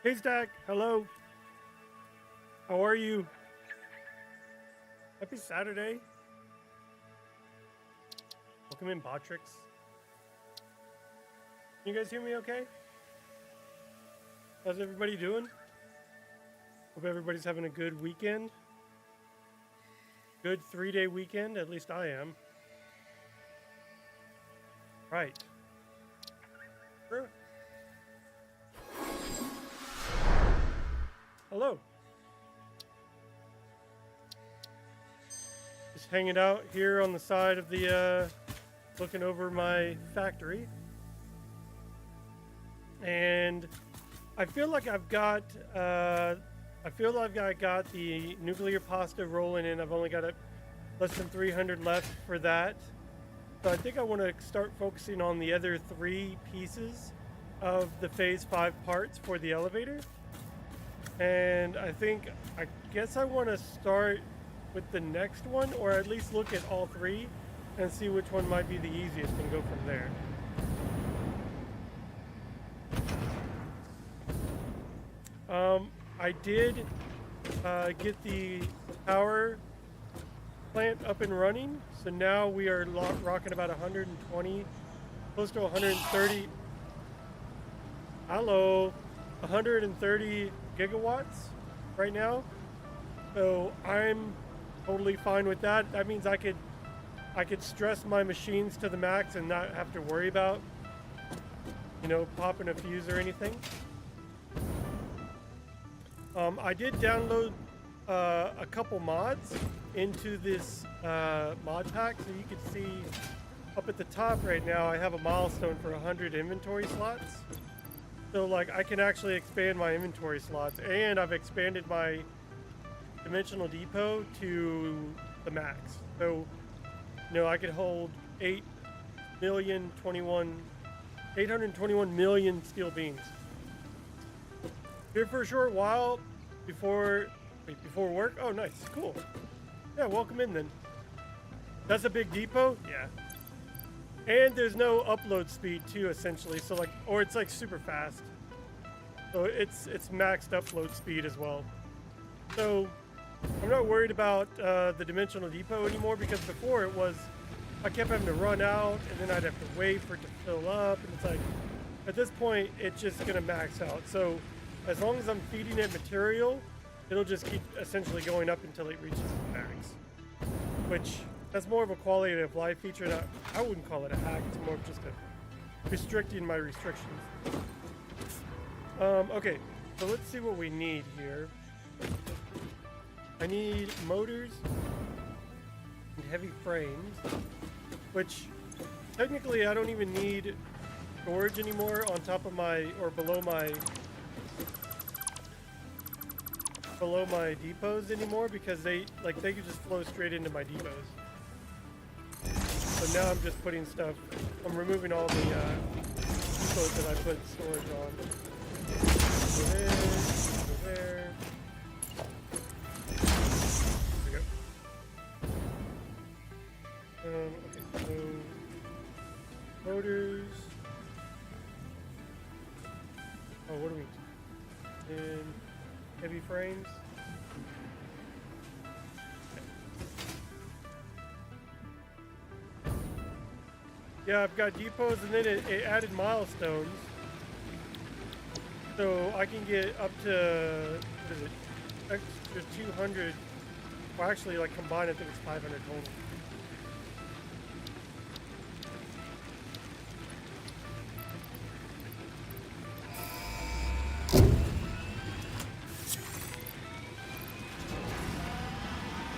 Hey Stack, hello. How are you? Happy Saturday. Welcome in, Botrix. Can you guys hear me okay? How's everybody doing? Hope everybody's having a good weekend. Good 3-day weekend, at least I am. Right. Sure. Hello. Just hanging out here on the side of the, looking over my factory. And I feel like I got the nuclear pasta rolling in. I've only got less than 300 left for that. So I think I want to start focusing on the other 3 pieces of the phase 5 parts for the elevator. And I guess I want to start with the next one, or at least look at all 3 and see which one might be the easiest and go from there. I did get the power plant up and running, so now we are rocking about 120, close to 130. Hello, 130 gigawatts right now. So I'm totally fine with that. That means I could stress my machines to the max and not have to worry about, popping a fuse or anything. I did download a couple mods into this mod pack, so you can see up at the top right now I have a milestone for 100 inventory slots. So like I can actually expand my inventory slots, and I've expanded my dimensional depot to the max. So I could hold 821 million steel beams. Here for a short while before work. Oh, nice, cool. Yeah, welcome in then. That's a big depot, yeah. And there's no upload speed too, essentially. So or it's like super fast. So it's maxed upload speed as well. So I'm not worried about the dimensional depot anymore, because before I kept having to run out and then I'd have to wait for it to fill up, and it's like at this point it's just gonna max out. So as long as I'm feeding it material, it'll just keep essentially going up until it reaches the max. Which, that's more of a quality of life feature. I wouldn't call it a hack, it's more of just restricting my restrictions. Okay, so let's see what we need here. I need motors and heavy frames, which technically I don't even need storage anymore on top of or below my depots anymore, because they could just flow straight into my depots. So now I'm just putting stuff, I'm removing all the depots that I put storage on. Go there, go there. There we go. Okay, so motors. Oh, what do we do? And heavy frames. Yeah, I've got depots, and then it added milestones. So I can get up to, what is it, extra 200, well actually combined I think it's 500 total.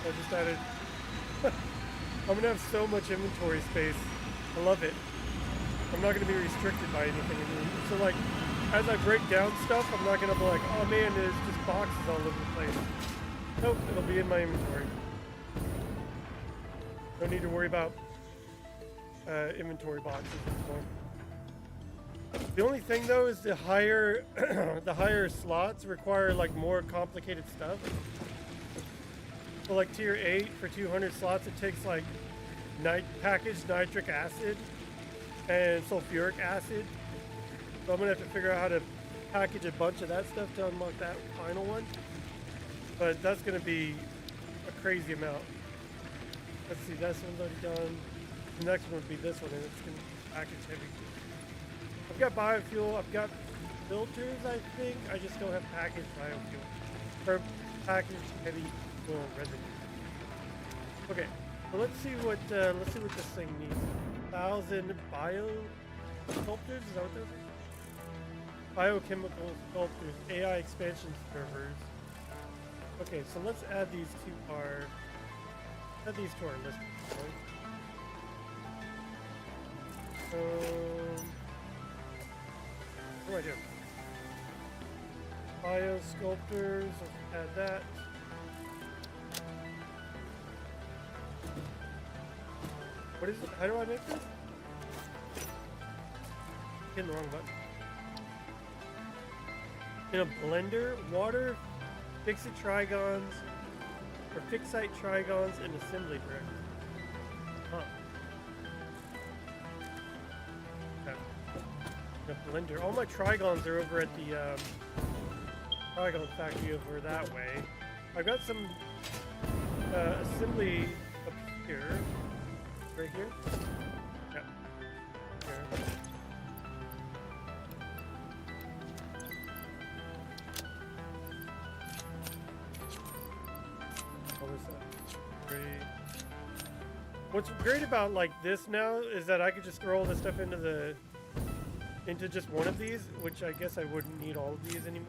I just added, I'm gonna have so much inventory space. I love it. I'm not gonna be restricted by anything. So as I break down stuff, I'm not gonna be like, oh man, there's just boxes all over the place. Nope, it'll be in my inventory. No need to worry about inventory boxes anymore. The only thing though is the higher the higher slots require more complicated stuff. So tier 8 for 200 slots, it takes packaged nitric acid and sulfuric acid. So I'm gonna have to figure out how to package a bunch of that stuff to unlock that final one. But that's going to be a crazy amount. Let's see, that's one's already done. The next one would be this one, and it's going to package heavy. I've got biofuel, I've got filters, I think. I just don't have packaged biofuel. Or packaged heavy fuel residue. Okay, so let's see what this thing needs. 1,000 bio sculptors, is that what those are? Biochemical sculptors, AI expansion servers. Okay, so let's add these to our list. What do I do? Bio sculptors, let's add that. What is it? How do I make this? Hitting the wrong button. In a blender, water, fixite trigons, or fixite trigons and assembly brick. Huh. Okay. In a blender. All my trigons are over at the trigon factory over that way. I've got some assembly up here. Right here? Yeah. Here. What's great about like this now is that I could just throw all this stuff into just one of these, which I guess I wouldn't need all of these anymore.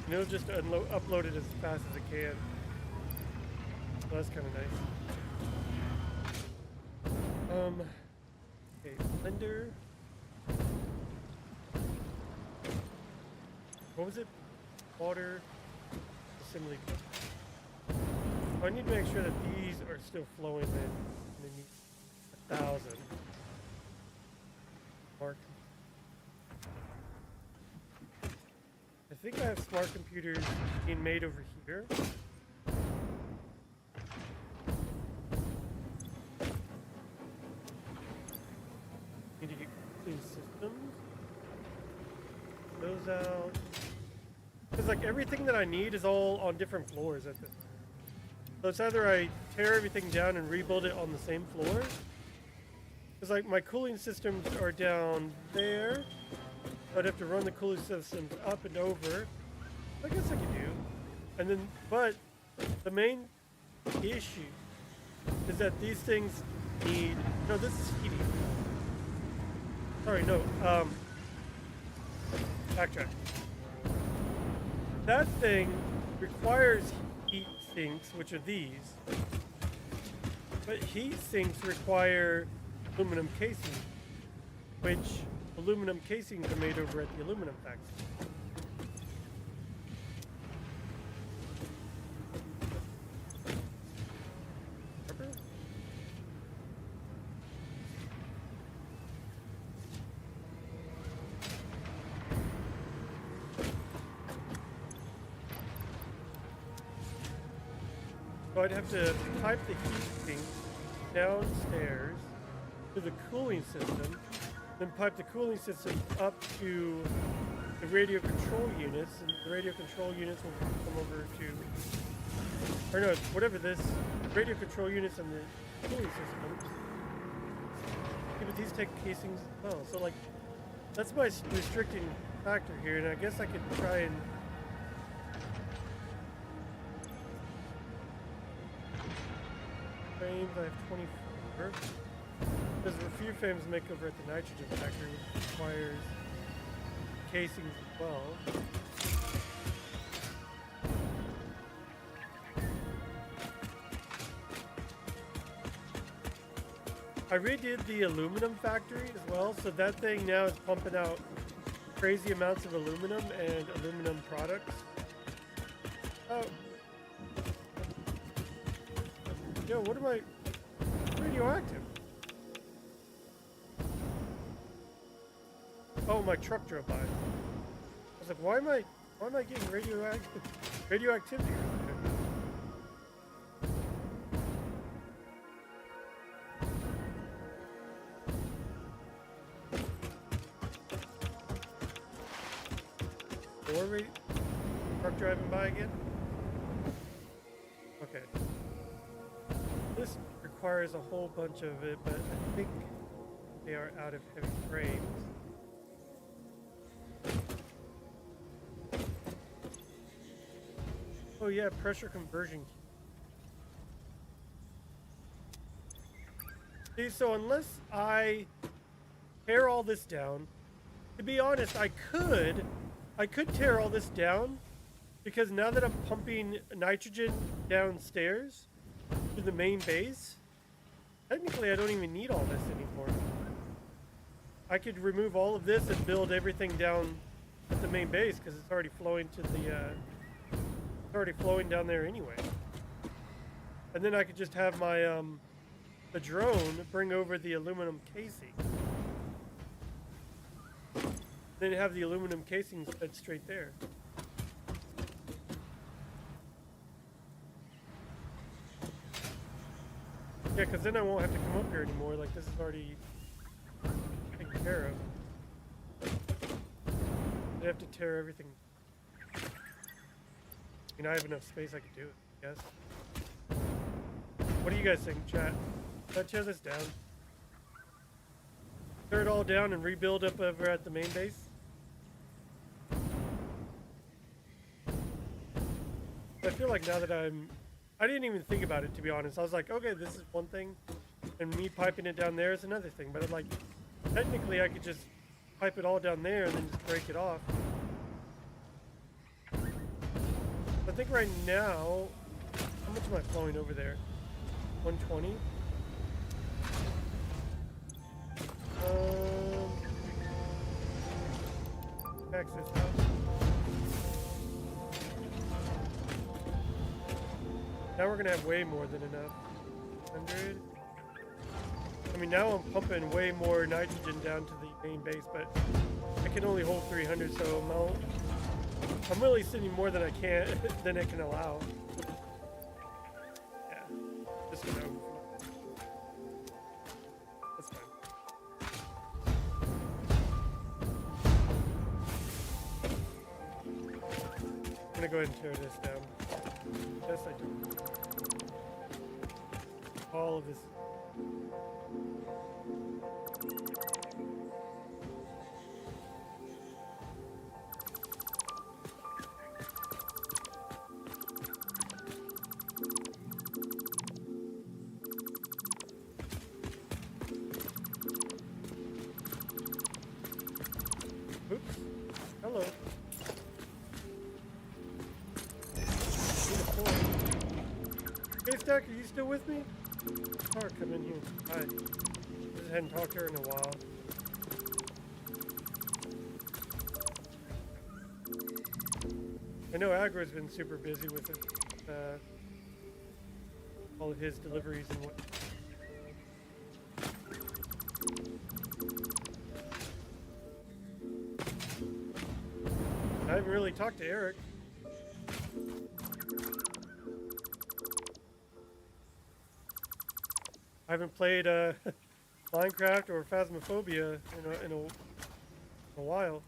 And it'll just upload it as fast as it can. So that's kind of nice. Okay, blender. What was it? Water, assembly. I need to make sure that these are still flowing in. They need 1,000. Mark. I think I have smart computers being made over here. Need to get clean systems. Those out. Because like everything that I need is all on different floors at the. So it's either I tear everything down and rebuild it on the same floor. Because like my cooling systems are down there. I'd have to run the cooling systems up and over. I guess I could do. And then, but the main issue is that these things need, no, this is heating. Sorry, no, backtrack. That thing requires heat sinks, which are these, but heat sinks require aluminum casing, which aluminum casings are made over at the aluminum factory. So I'd have to pipe the heat sink downstairs to the cooling system, then pipe the cooling system up to the radio control units, and the radio control units will come over to, or no, whatever this, radio control units and the cooling systems. Yeah, but these take casings as well, so like, that's my restricting factor here, and I guess I could try and frames, I have 24. There's a few frames make over at the nitrogen factory, which requires casings as well. I redid the aluminum factory as well, so that thing now is pumping out crazy amounts of aluminum and aluminum products. Oh. Yo, what am I? Radioactive. Oh, my truck drove by. I was like, why am I getting radioactivity? more truck driving by again? Okay. This requires a whole bunch of it, but I think they are out of heavy frames. Oh yeah, pressure conversion. See, so unless I tear all this down, to be honest, I could tear all this down, because now that I'm pumping nitrogen downstairs to the main base, technically I don't even need all this anymore. I could remove all of this and build everything down at the main base, because it's already flowing to the it's already flowing down there anyway. And then I could just have my the drone bring over the aluminum casing. Then have the aluminum casing fed straight there. Yeah, because then I won't have to come up here anymore. Like, this is already taken care of. I have to tear everything. I mean, I have enough space I could do it, I guess. What do you guys think, chat? Should I tear this down? Tear it all down and rebuild up over at the main base? I feel like now that I didn't even think about it, to be honest. I was like, okay, this is one thing, and me piping it down there is another thing. But like, technically I could just pipe it all down there and then just break it off. I think right now, how much am I flowing over there? 120? Max this out. Now we're gonna have way more than enough. 100. I mean, now I'm pumping way more nitrogen down to the main base, but I can only hold 300, so I'm really sending more than I can than it can allow. Yeah, just gonna. That's fine. I'm gonna go ahead and tear this down. Yes, I do. All of this. Oops. Hello. Hey, Stack, are you still with me? Car, come in here. Hi. Just hadn't talked to her in a while. I know Agro's been super busy with it, all of his deliveries and what. I haven't really talked to Eric. I haven't played Minecraft or Phasmophobia in a while.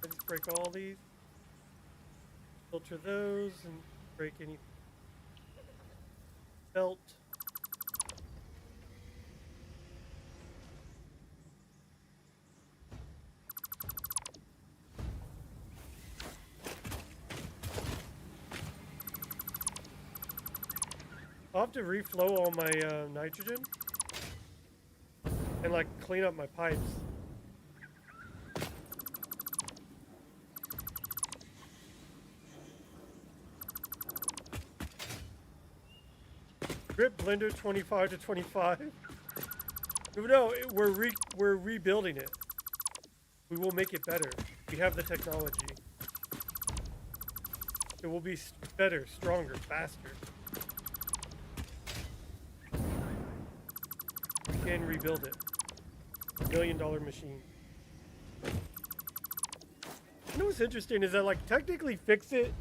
I just break all these, filter those, and break any belt. I'll have to reflow all my nitrogen and like clean up my pipes. Grip blender 25 to 25. No, we're rebuilding it. We will make it better. We have the technology. It will be better, stronger, faster. We can rebuild it. $1 million machine. You know what's interesting is that, like, technically Fix-It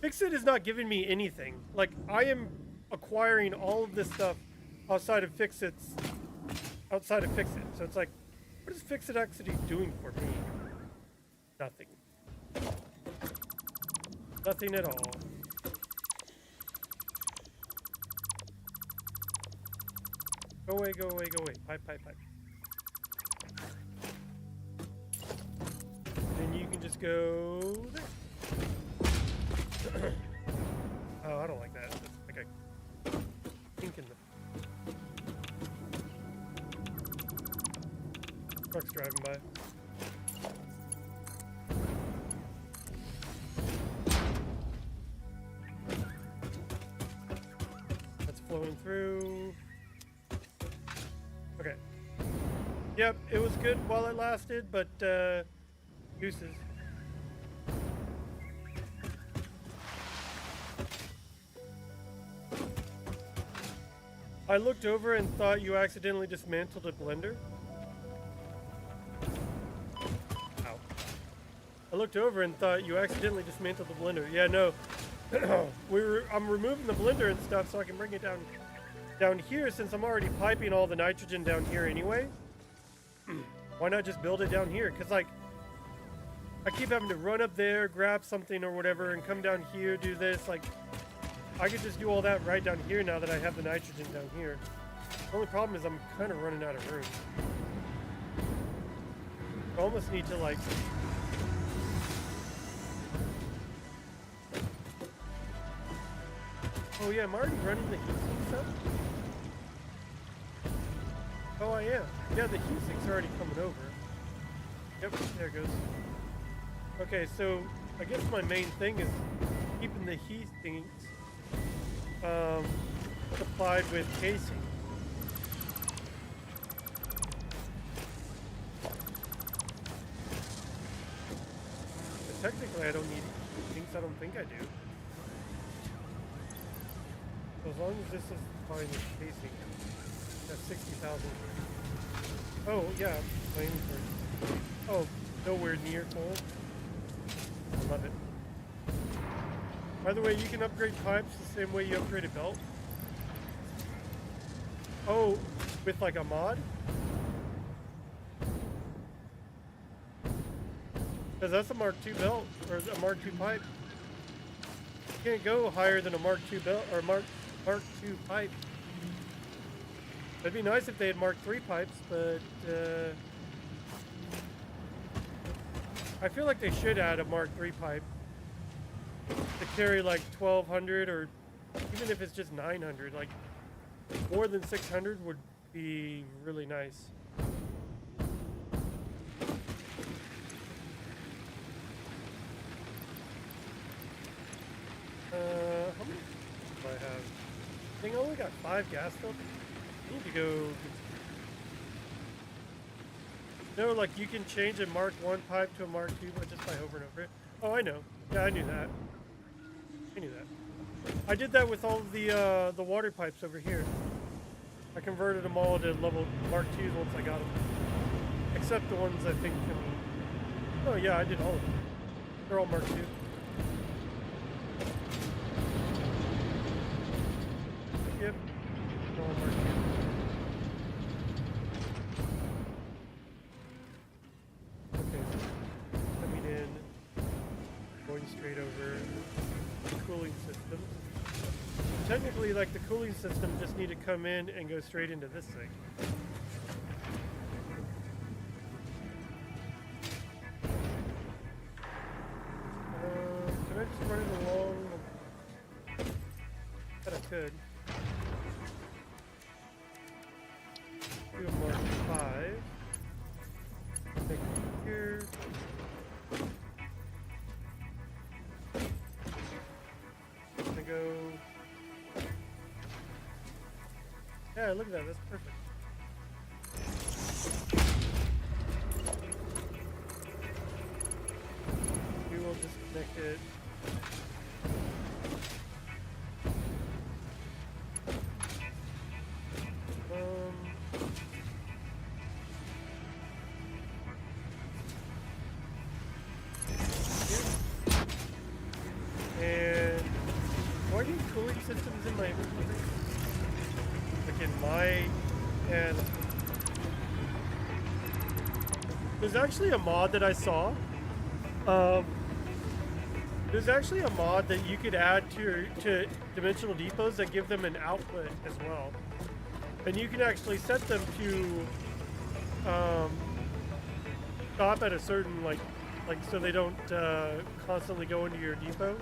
is not giving me anything. Like, I am acquiring all of this stuff outside of Fix-It. So it's like, What is Fixodacity doing for me? Nothing. Nothing at all. Go away, go away, go away. Pipe, pipe, pipe. Then you can just go there. Oh, I don't like that. It's like a kink in the... Truck's driving by. That's flowing through. Okay. Yep, it was good while it lasted, but deuces. I looked over and thought you accidentally dismantled a blender. Ow. I looked over and thought you accidentally dismantled the blender. Yeah, no. I'm removing the blender and stuff so I can bring it down here, since I'm already piping all the nitrogen down here anyway. Why not just build it down here? Because, like, I keep having to run up there, grab something or whatever, and come down here, do this. Like, I could just do all that right down here now that I have the nitrogen down here. The only problem is I'm kind of running out of room. I almost need to, like... Oh yeah, I'm already running the heat sinks up? Oh, I am. Yeah, the heat sink's already coming over. Yep, there it goes. Okay, so I guess my main thing is keeping the heat sinks supplied with casing. But technically, I don't need heat sinks. I don't think I do. So as long as this is fine with casing, that's 60,000. Oh yeah, flame for. Oh, nowhere near full. I love it. By the way, you can upgrade pipes the same way you upgrade a belt. Oh, with like a mod? Because that's a Mark II belt, or a Mark II pipe. You can't go higher than a Mark II belt, or Mark II pipe. It'd be nice if they had Mark III pipes, but I feel like they should add a Mark III pipe to carry like 1200, or even if it's just 900, like more than 600 would be really nice. How many do I have? I think I only got 5 gas filters. I need to go. No, like you can change a Mark I pipe to a Mark II just by hovering over it. Oh, I know. Yeah, I knew that. I knew that. I did that with all of the water pipes over here. I converted them all to level Mark IIs once I got them. Except the ones I think can... Oh yeah, I did all of them. They're all Mark II. Yep. They're all Mark II. Okay. Coming in. Going straight over. Cooling system. Technically, like, the cooling system just need to come in and go straight into this thing. Can I just run it along? Bet I could. Do a Mark 5. Take it here. Gonna go. Yeah, look at that. That's perfect. We will disconnect it. Yeah. And do I need cooling systems in my inventory? Like in my... Yeah, that's cool. There's actually a mod that I saw. Um, there's actually a mod that you could add to dimensional depots that give them an output as well, and you can actually set them to stop at a certain like so they don't constantly go into your depot.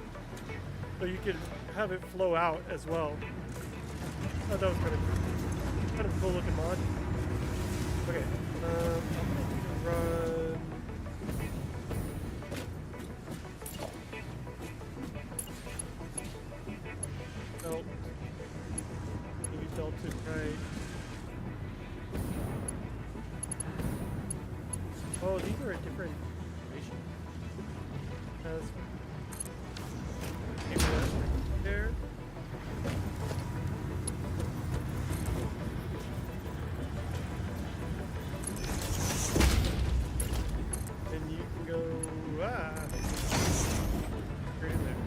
So you can have it flow out as well. Oh, that was kind of cool looking mod. Okay, I'm gonna run. Belt. Maybe belted right. Oh, these are a different information. Maybe that's right there. And you can go right in there.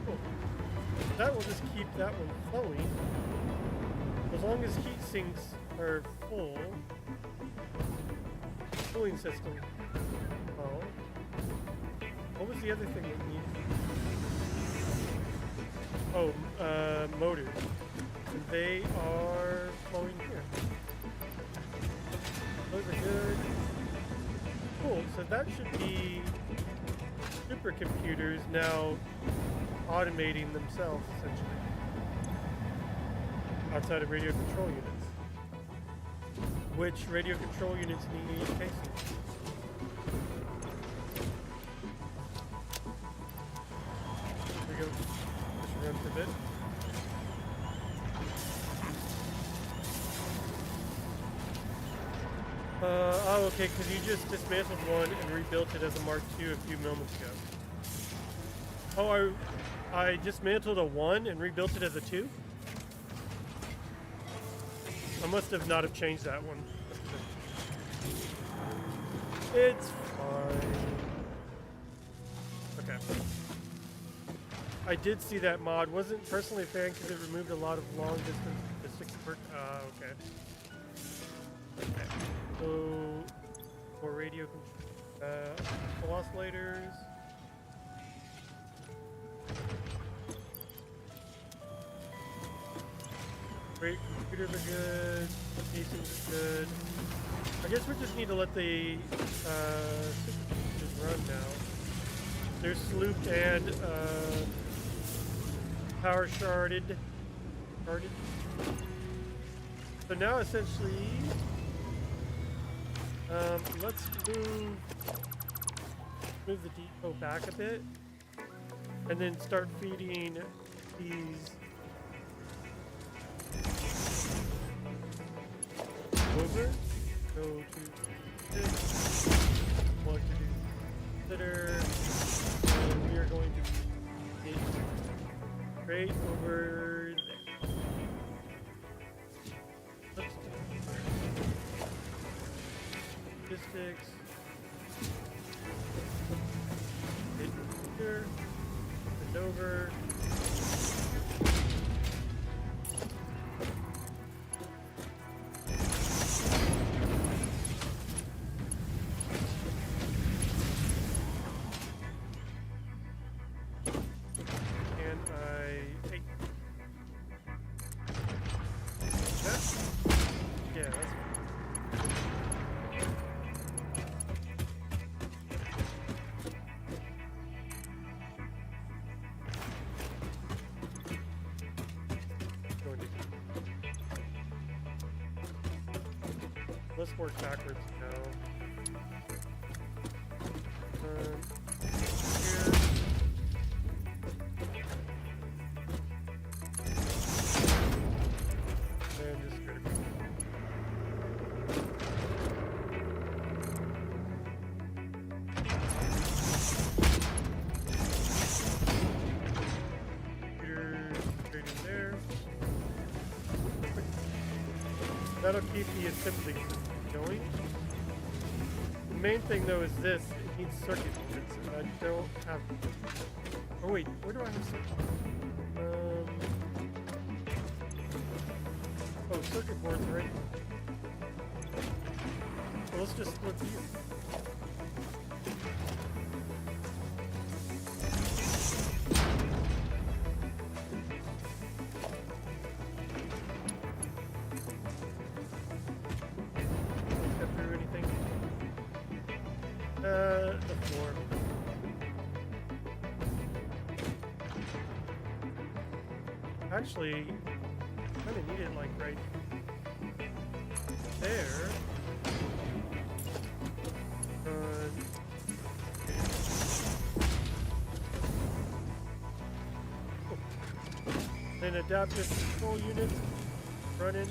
Cool. That will just keep that one flowing. As long as heat sinks are full. Cooling system. Oh. What was the other thing that we needed? Oh, motors. And they are flowing here. Those are good. Cool, so that should be supercomputers now automating themselves, essentially. Outside of radio control units. Which radio control units need casing? There we go. Just run for a bit. Oh, okay, because you just dismantled one and rebuilt it as a Mark II a few moments ago. Oh, I dismantled a 1 and rebuilt it as a 2? I must have not have changed that one. It's fine. Okay. I did see that mod. Wasn't personally a fan because it removed a lot of long distance logistics work. Okay. Okay. So, for radio oscillators. Great, computers are good, casings are good. I guess we just need to let the supercomputers run now. They're slooped and power sharded. So now essentially, let's move the depot back a bit, and then start feeding these over. Go to this. Plug to consider. And we are going to get straight over there. Let's do statistics. Hit here. Send over. Let's work backwards now. Here. And just critical. Computer straight in there. That'll keep the assembly system going. The main thing though is this, it needs circuit units, and I don't have. Oh wait, where do I have circuit? Oh, circuit boards right. Well, let's just split these. the form. Actually, kind of need it like right there. Then adaptive control units running.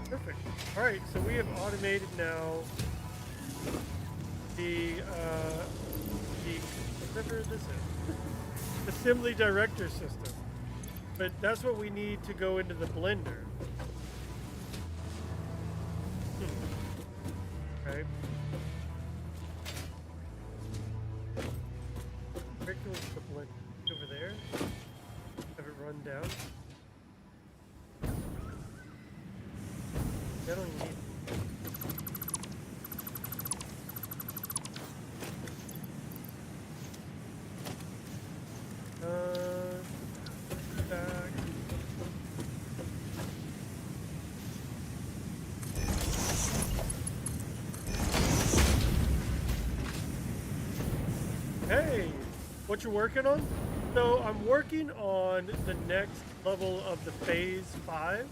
Perfect. All right, so we have automated now the whatever this is, assembly director system. But that's what we need to go into the blender. Okay. Where can we put the blender? Over there. Have it run down. I don't even need. Back. Hey, what you working on? So I'm working on the next level of the Phase 5.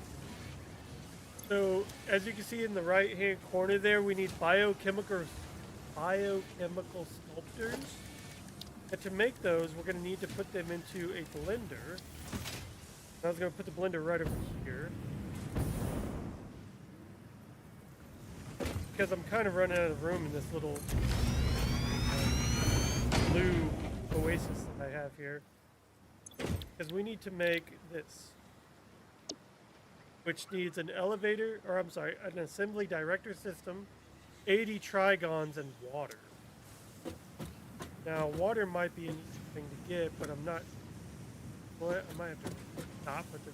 So as you can see in the right hand corner there, we need biochemical sculptors. And to make those, we're going to need to put them into a blender. I was going to put the blender right over here. Because I'm kind of running out of room in this little blue oasis that I have here. Because we need to make this, which needs an elevator, or I'm sorry, an assembly director system, 80 trigons, and water. Now, water might be an easy thing to get, but I'm not. Well, I might have to stop at the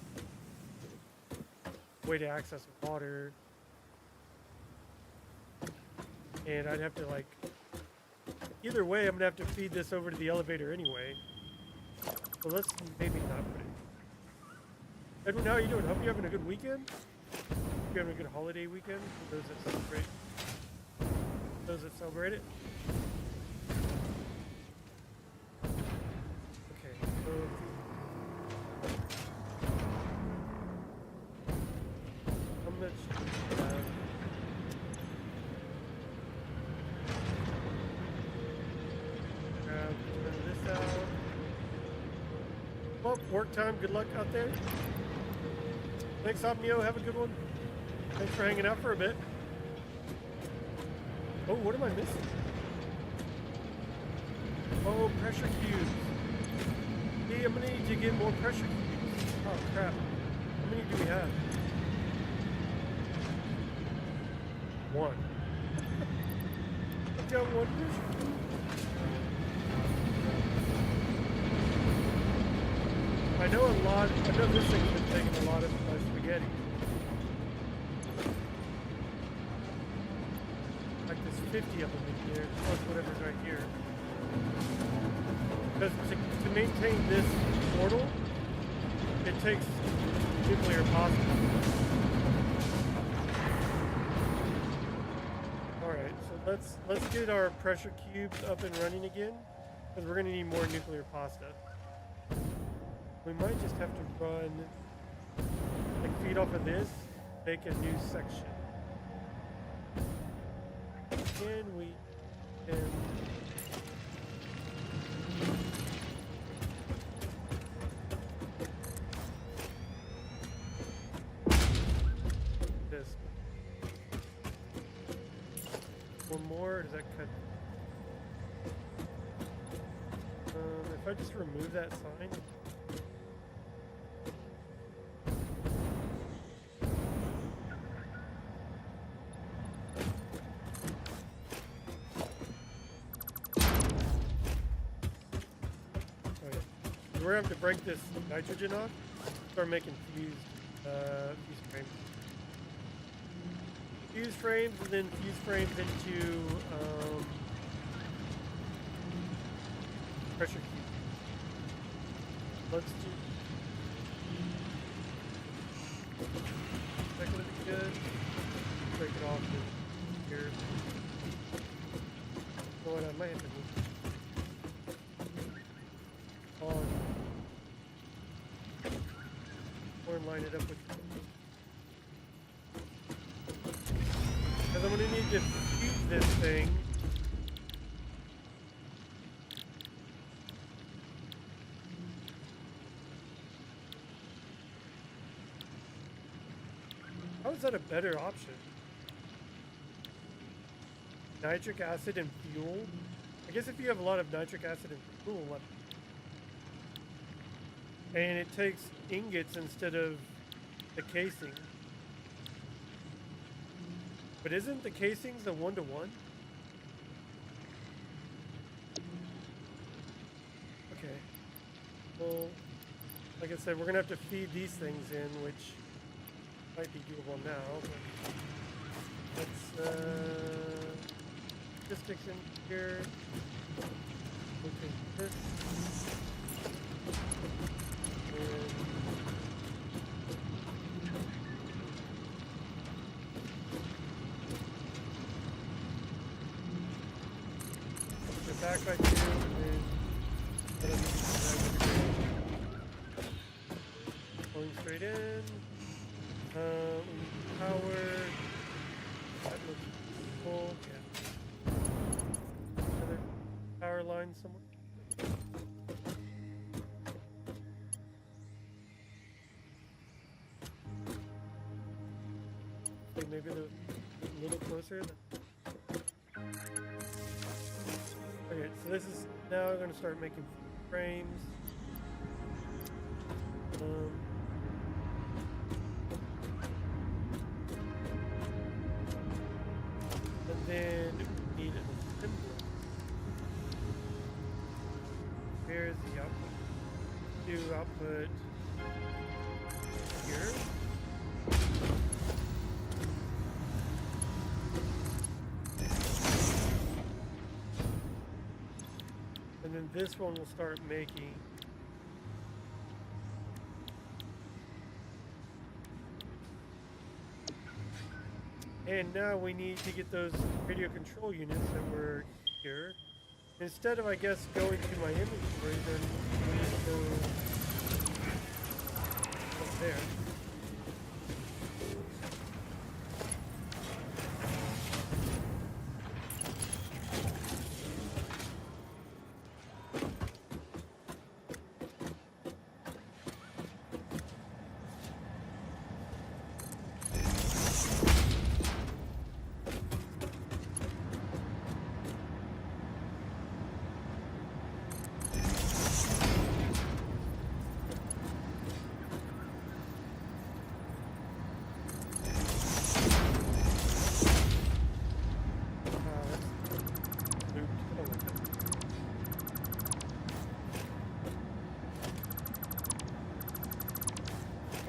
way to access water. And I'd have to, like, either way, I'm gonna have to feed this over to the elevator anyway. So let's maybe not put it. Edwin, how are you doing? Hope you're having a good weekend. Hope you're having a good holiday weekend for those that celebrate. Those that celebrate it. Okay, so how much do we have? Grab this out. Well, work time. Good luck out there. Thanks, Omnio. Have a good one. Thanks for hanging out for a bit. Oh, what am I missing? Oh, pressure cubes. See, I'm gonna need to get more pressure cubes. Oh, crap. How many do we have? One. I've got one pressure cube. I know this thing's been taking a lot of my spaghetti. Like there's 50 of them in here, plus whatever's right here. Because to maintain this portal, it takes nuclear pasta. Alright, so let's get our pressure cubes up and running again, because we're gonna need more nuclear pasta. We might just have to run, like, feed off of this, make a new section. Again, we can this. One more, does that cut? If I just remove that sign. We're gonna have to break this nitrogen off, start making fuse frames. Fuse frames, and then fuse frames into pressure cubes. Let's do. That gonna be good. Break it off here. So what I might and line it up with. Because I'm gonna need to shoot this thing. How is that a better option? Nitric acid and fuel? I guess if you have a lot of nitric acid and fuel left. And it takes ingots instead of the casing. But isn't the casings a 1-to-1? Okay. Well, like I said, we're gonna have to feed these things in, which might be doable now. But let's statistics in here. We'll take this. And put it back right here and going straight in. Power. That looks full. Yeah. Another power line somewhere. Maybe a little closer. Okay, so this is now going to start making frames. And then we need an assembler. Here's the output. Do output here. And then this one will start making. And now we need to get those radio control units that were here. Instead of, I guess, going to my inventory, then we need to go up there.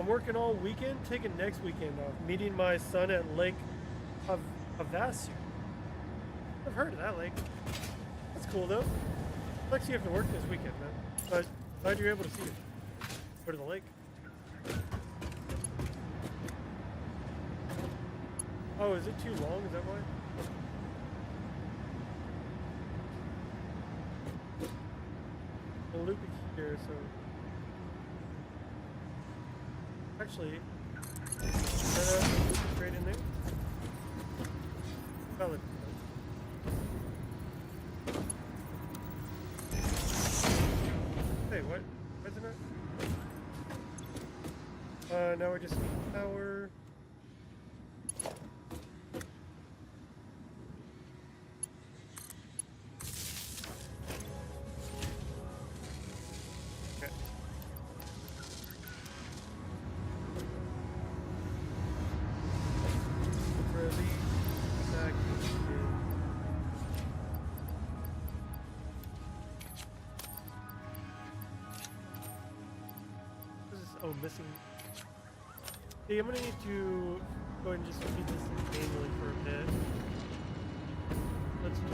Working all weekend, taking next weekend off, meeting my son at Lake Havasu. I've heard of that lake. That's cool though. Looks like you have to work this weekend, man. But glad you're able to see it. Go to the lake. Oh, is it too long? Is that why? The loop is here, so. Actually, straight in there. Valid. Hey, what? Why is it not? Now we just need power. Oh, missing. Hey, I'm gonna need to go ahead and just feed this manually for a bit. Let's do.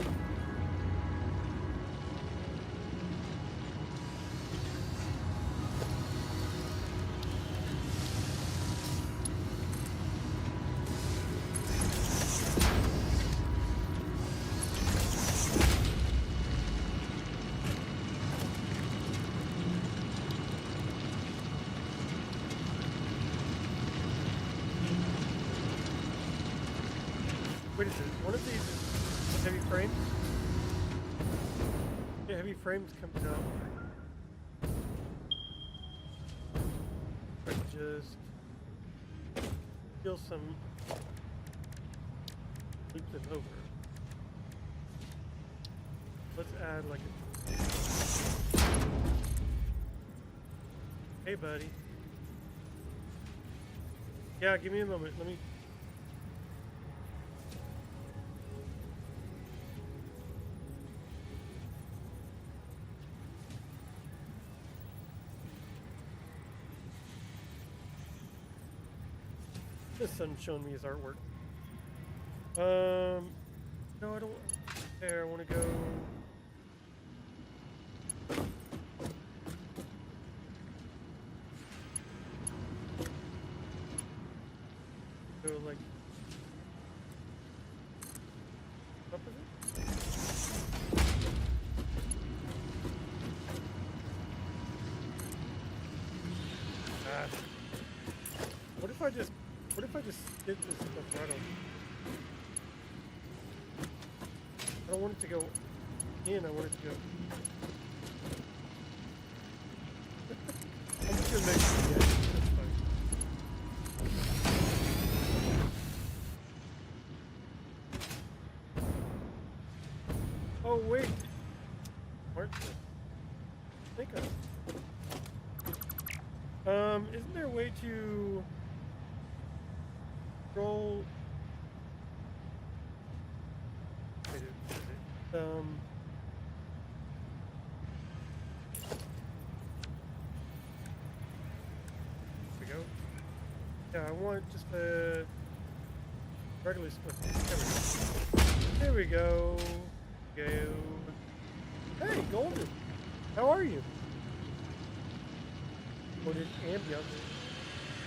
Wait, is it one of these heavy frames? Yeah, heavy frames comes out. Let's just steal some, loop them over. Let's add like a... Hey, buddy. Yeah, give me a moment. Let me... This son's showing me his artwork. No, I don't... There, I want to go... Go, like... Up with it? Ah. What if I just... What if I just did this stuff right on? I don't want it to go in, I want it to go... I'm just gonna make it, yeah, that's fine. Oh wait! Aren't they? Think of. Isn't there a way to roll? Wait, is it? Here we go. Yeah, I want just a regularly split. There we go. There we go. Hey, Golden. How are you? What is ambiance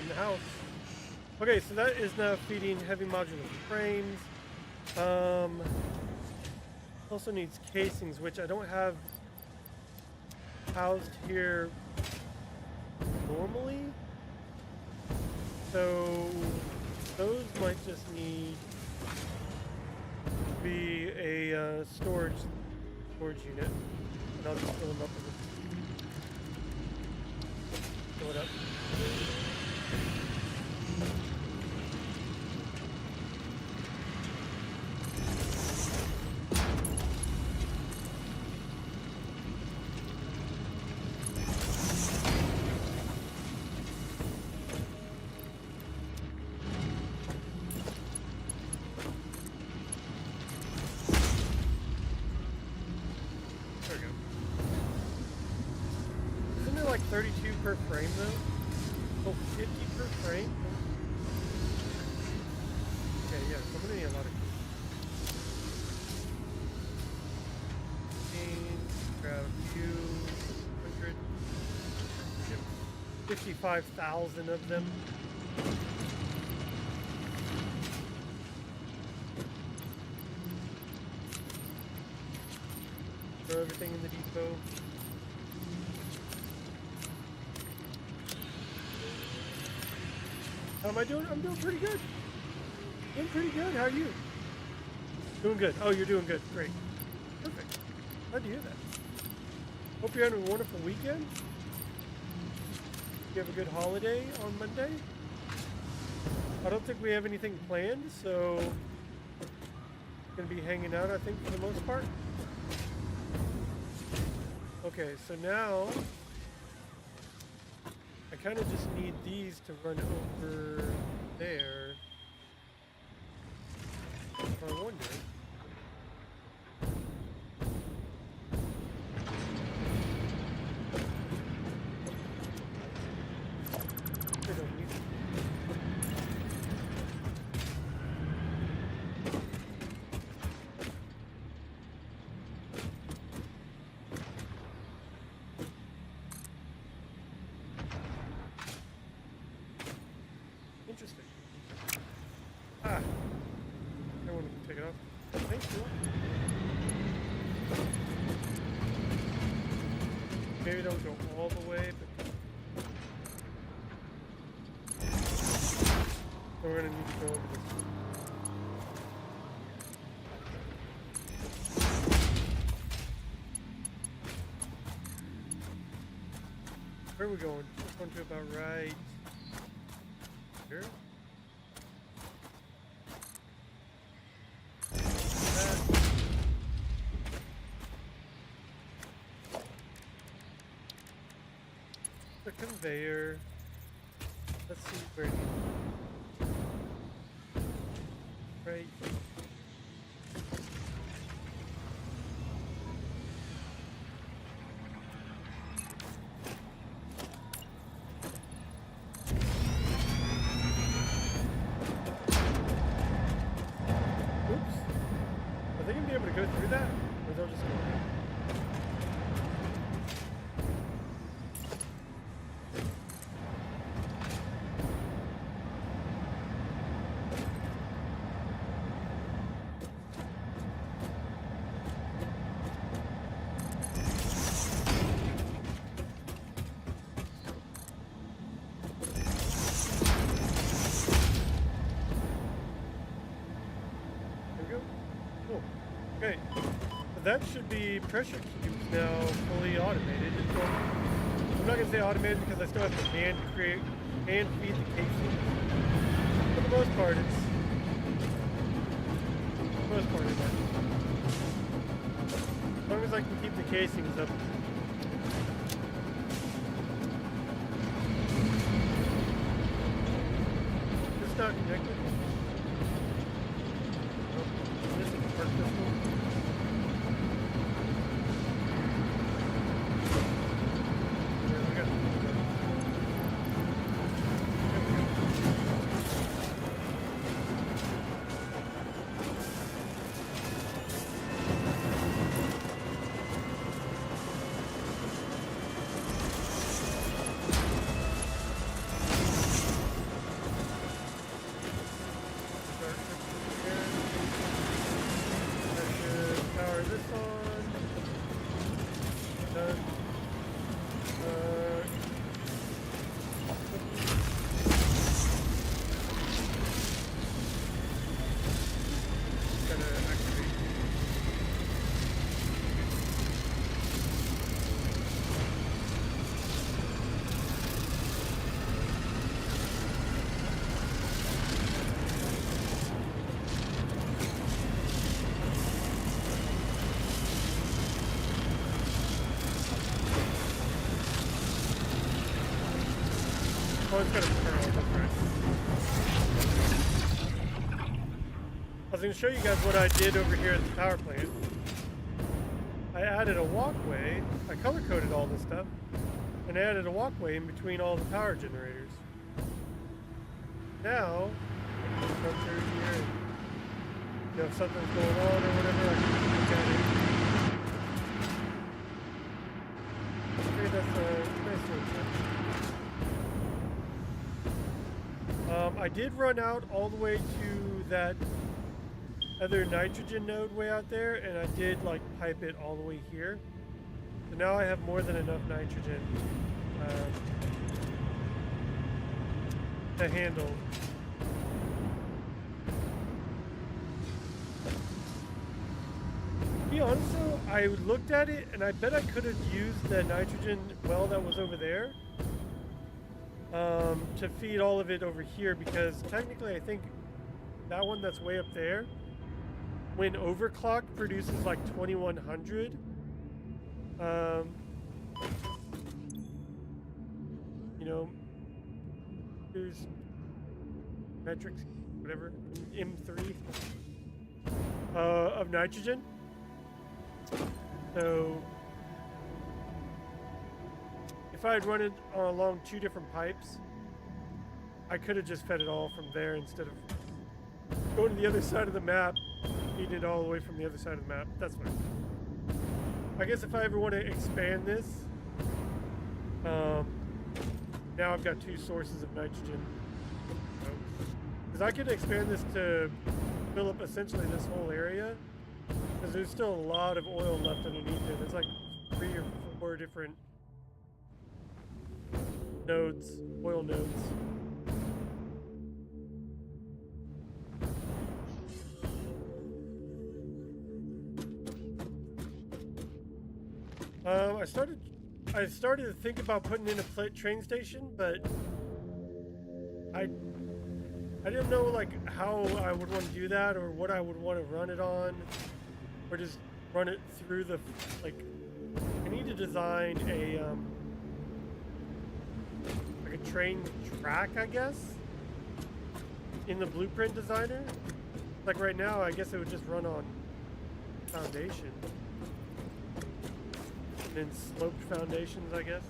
in the house? Okay, so that is now feeding heavy modular frames. Also needs casings, which I don't have housed here normally. So those might just need to be a storage unit, and I'll just fill them up with it. Fill it up. There we go. Isn't there like 32 per frame though? Oh, 50 per frame? Okay, yeah, so I'm gonna need a lot of grab a few 100, 55,000 of them. Throw everything in the depot. How am I doing? I'm doing pretty good. Doing pretty good. How are you? Doing good. Oh, you're doing good. Great. Perfect. Glad to hear that. Hope you're having a wonderful weekend. You have a good holiday on Monday. I don't think we have anything planned, so we're gonna be hanging out, I think, for the most part. Okay, so now I kind of just need these to run over there. I wonder. They don't need it. Interesting. Ah. I want to take it off. Thank you. Maybe don't go all the way, but we're gonna need to go over this. Where are we going? We're going to about right here. The conveyor. Let's see where it is. Right. Oops. Are they gonna be able to go through that? Or they'll just go around? Okay, so that should be pressure cubes now fully automated. Well, I'm not gonna say automated because I still have to hand feed the casing. For the most part, it's as long as I can keep the casings up. It's not connected. This is the part pistol. Oh, it's got a kernel, that's right. I was going to show you guys what I did over here at the power plant. I added a walkway. I color-coded all this stuff. And I added a walkway in between all the power generators. Now, I can come through here and, you know, if something's going on or whatever, I can look at it. Okay, that's a nice little touch. I did run out all the way to that other nitrogen node way out there, and I did like pipe it all the way here. So now I have more than enough nitrogen to handle. To be honest though, I looked at it and I bet I could have used the nitrogen well that was over there. To feed all of it over here, because technically I think that one that's way up there, when overclocked, produces like 2100. You know, here's metrics, whatever, M3 of nitrogen. So if I had run it along two different pipes, I could have just fed it all from there instead of going to the other side of the map, feeding it all the way from the other side of the map. That's fine. I guess if I ever want to expand this, now I've got two sources of nitrogen. Because I could expand this to fill up essentially this whole area, because there's still a lot of oil left underneath it. There's like 3 or 4 different nodes, oil nodes. I started to think about putting in a train station, but I didn't know like how I would want to do that or what I would want to run it on, or just run it through the like. I need to design a like a train track, I guess, in the blueprint designer. Like right now, I guess it would just run on foundation. And then sloped foundations, I guess.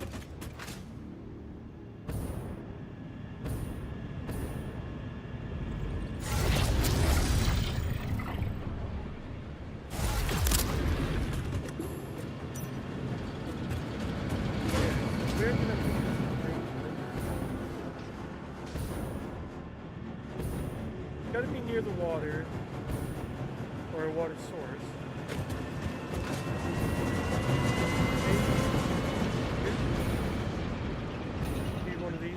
Where can I put this train? It's gotta be near the water, or a water source. Need one of these.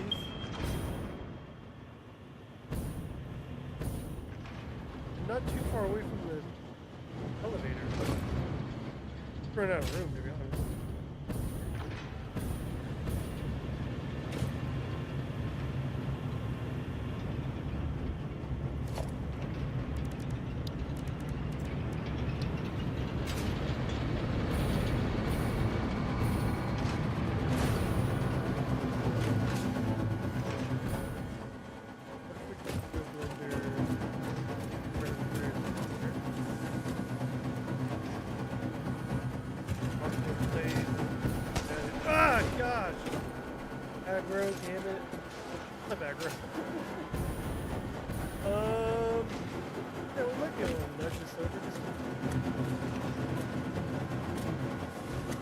Not too far away from the elevator. Run out of room, to be honest. Aggro, damn it. Not aggro. Yeah, we might be able to nudge this over just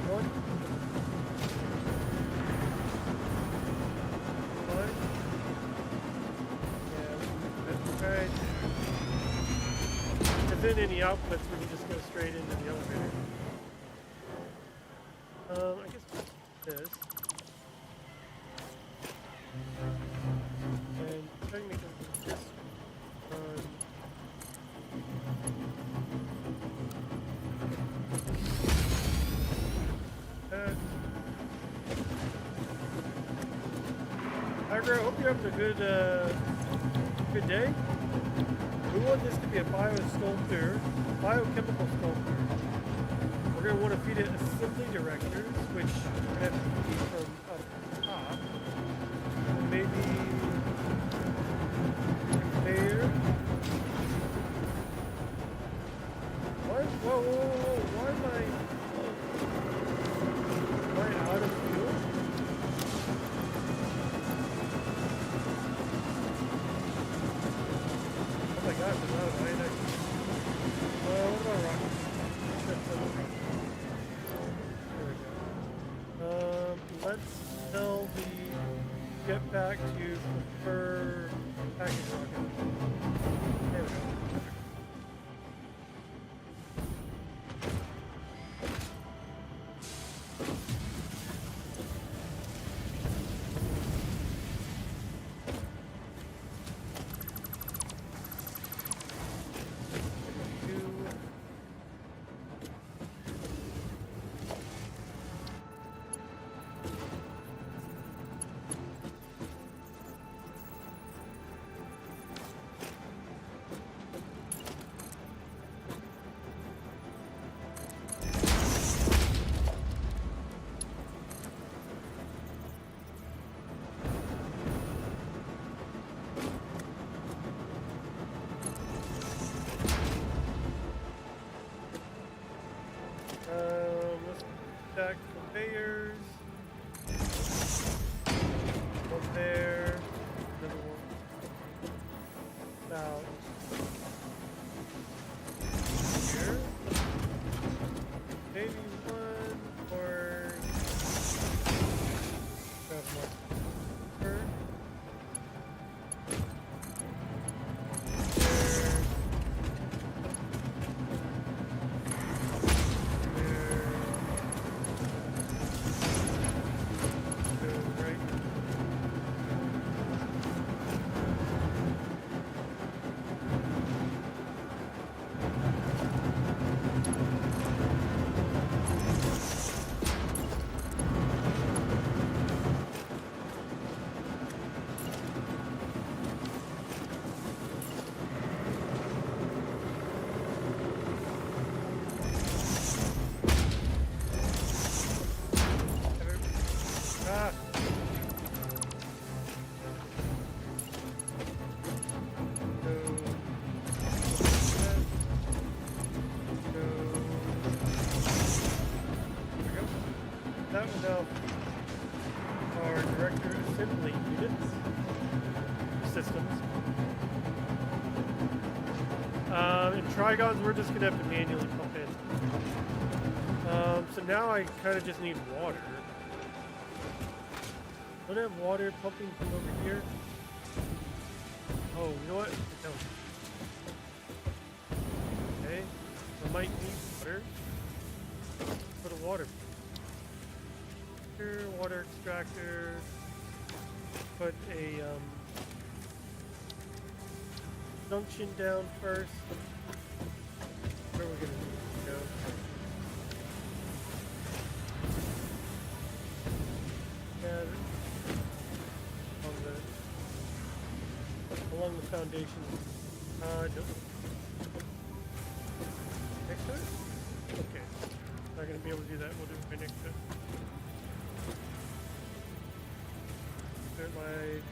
one. One. Yeah, that's right. If then any outputs, we can just go straight into the elevator. I guess this. And technically this Aggro, I hope you're having a good day. We want this to be a biosculptor, biochemical sculptor. We're going to want to feed it assembly directors, which we're going to have to feed from up top. And maybe conveyor. What? Whoa, whoa, whoa, why am I out of fuel? Oh my gosh, I'm out of iodine. What about rocket? There we go. Let's tell the jetpack to prefer package rocket. There we go. off our director assembly units systems. And trigons, we're just gonna have to manually pump in. So now I kind of just need water. Don't I have water pumping from over here? Oh, you know what? I don't. Okay, I might need water. Put a water. Here, water extractor. Put a junction down first. Where are we gonna go? Yeah, along the foundation. Nope. Next to it? Okay. Not gonna be able to do that. We'll do it right next to it. Like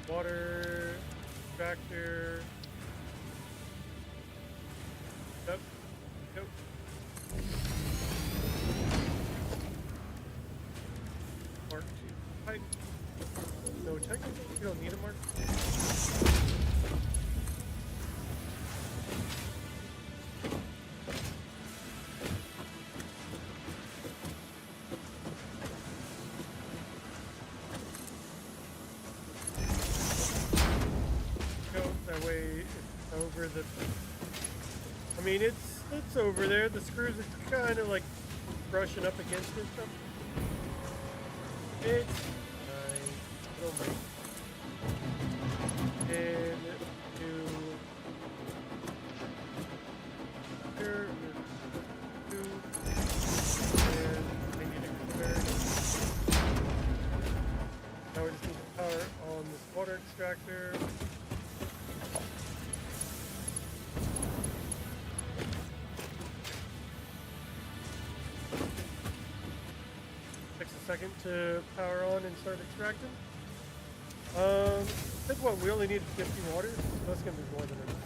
water extractor. Yep. Go. Mark 2 pipe. No, technically you don't need a mark. I mean, it's over there. The screws are kind of like brushing up against it. Stuff. It's nice. Oh my. And here, and I need to convert. Now we just need the power on this water extractor. Second to power on and start extracting. I think what we only need 50 water, so that's gonna be more than enough.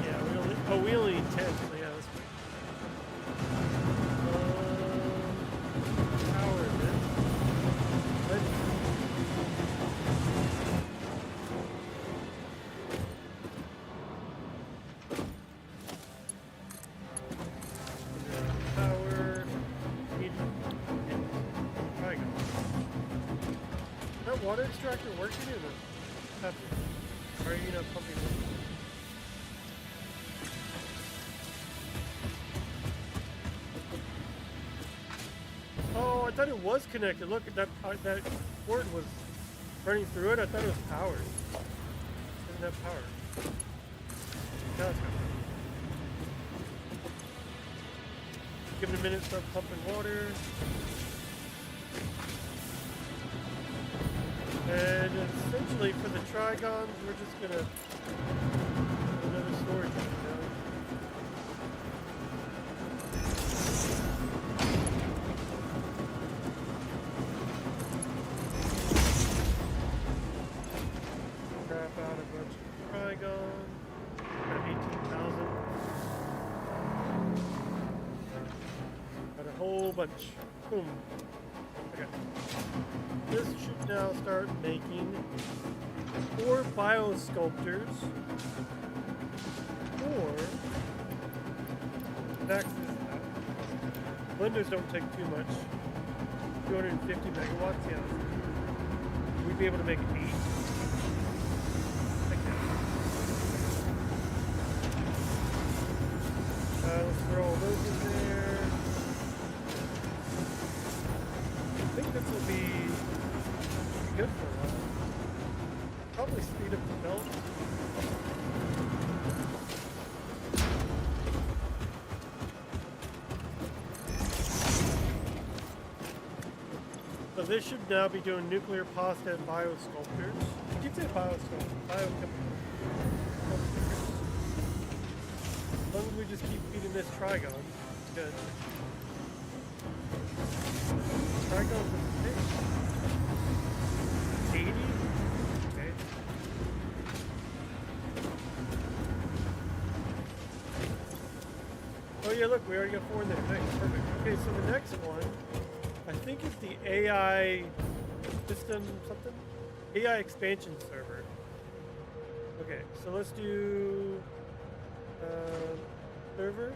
Yeah, we only need 10, so yeah, that's good. Power this. Water extractor working or not? Are you not pumping it? Oh, I thought it was connected. Look at that cord was running through it. I thought it was powered. It doesn't have power. Now it's got power. Give it a minute, start pumping water. And essentially for the trigons, we're just gonna put another storage unit down. Crap out a bunch of trigons. Got 18,000. Got a whole bunch. Boom. Okay. This should now start making 4 biosculptors or max this out. Blenders don't take too much. 250 megawatts, yeah. We'd be able to make 8. Let's throw all those in there. I think this will be good for a while. Probably speed up the belt. So this should now be doing nuclear pasta and biosculptors. I keep saying biosculptors, biochemical. As long as we just keep feeding this trigon, it's good. Trigon is 80? Okay. yeah, look, we already got 4 in there. Nice, perfect. Okay, so the next one, I think is the AI system something? AI expansion server. Okay, so let's do server.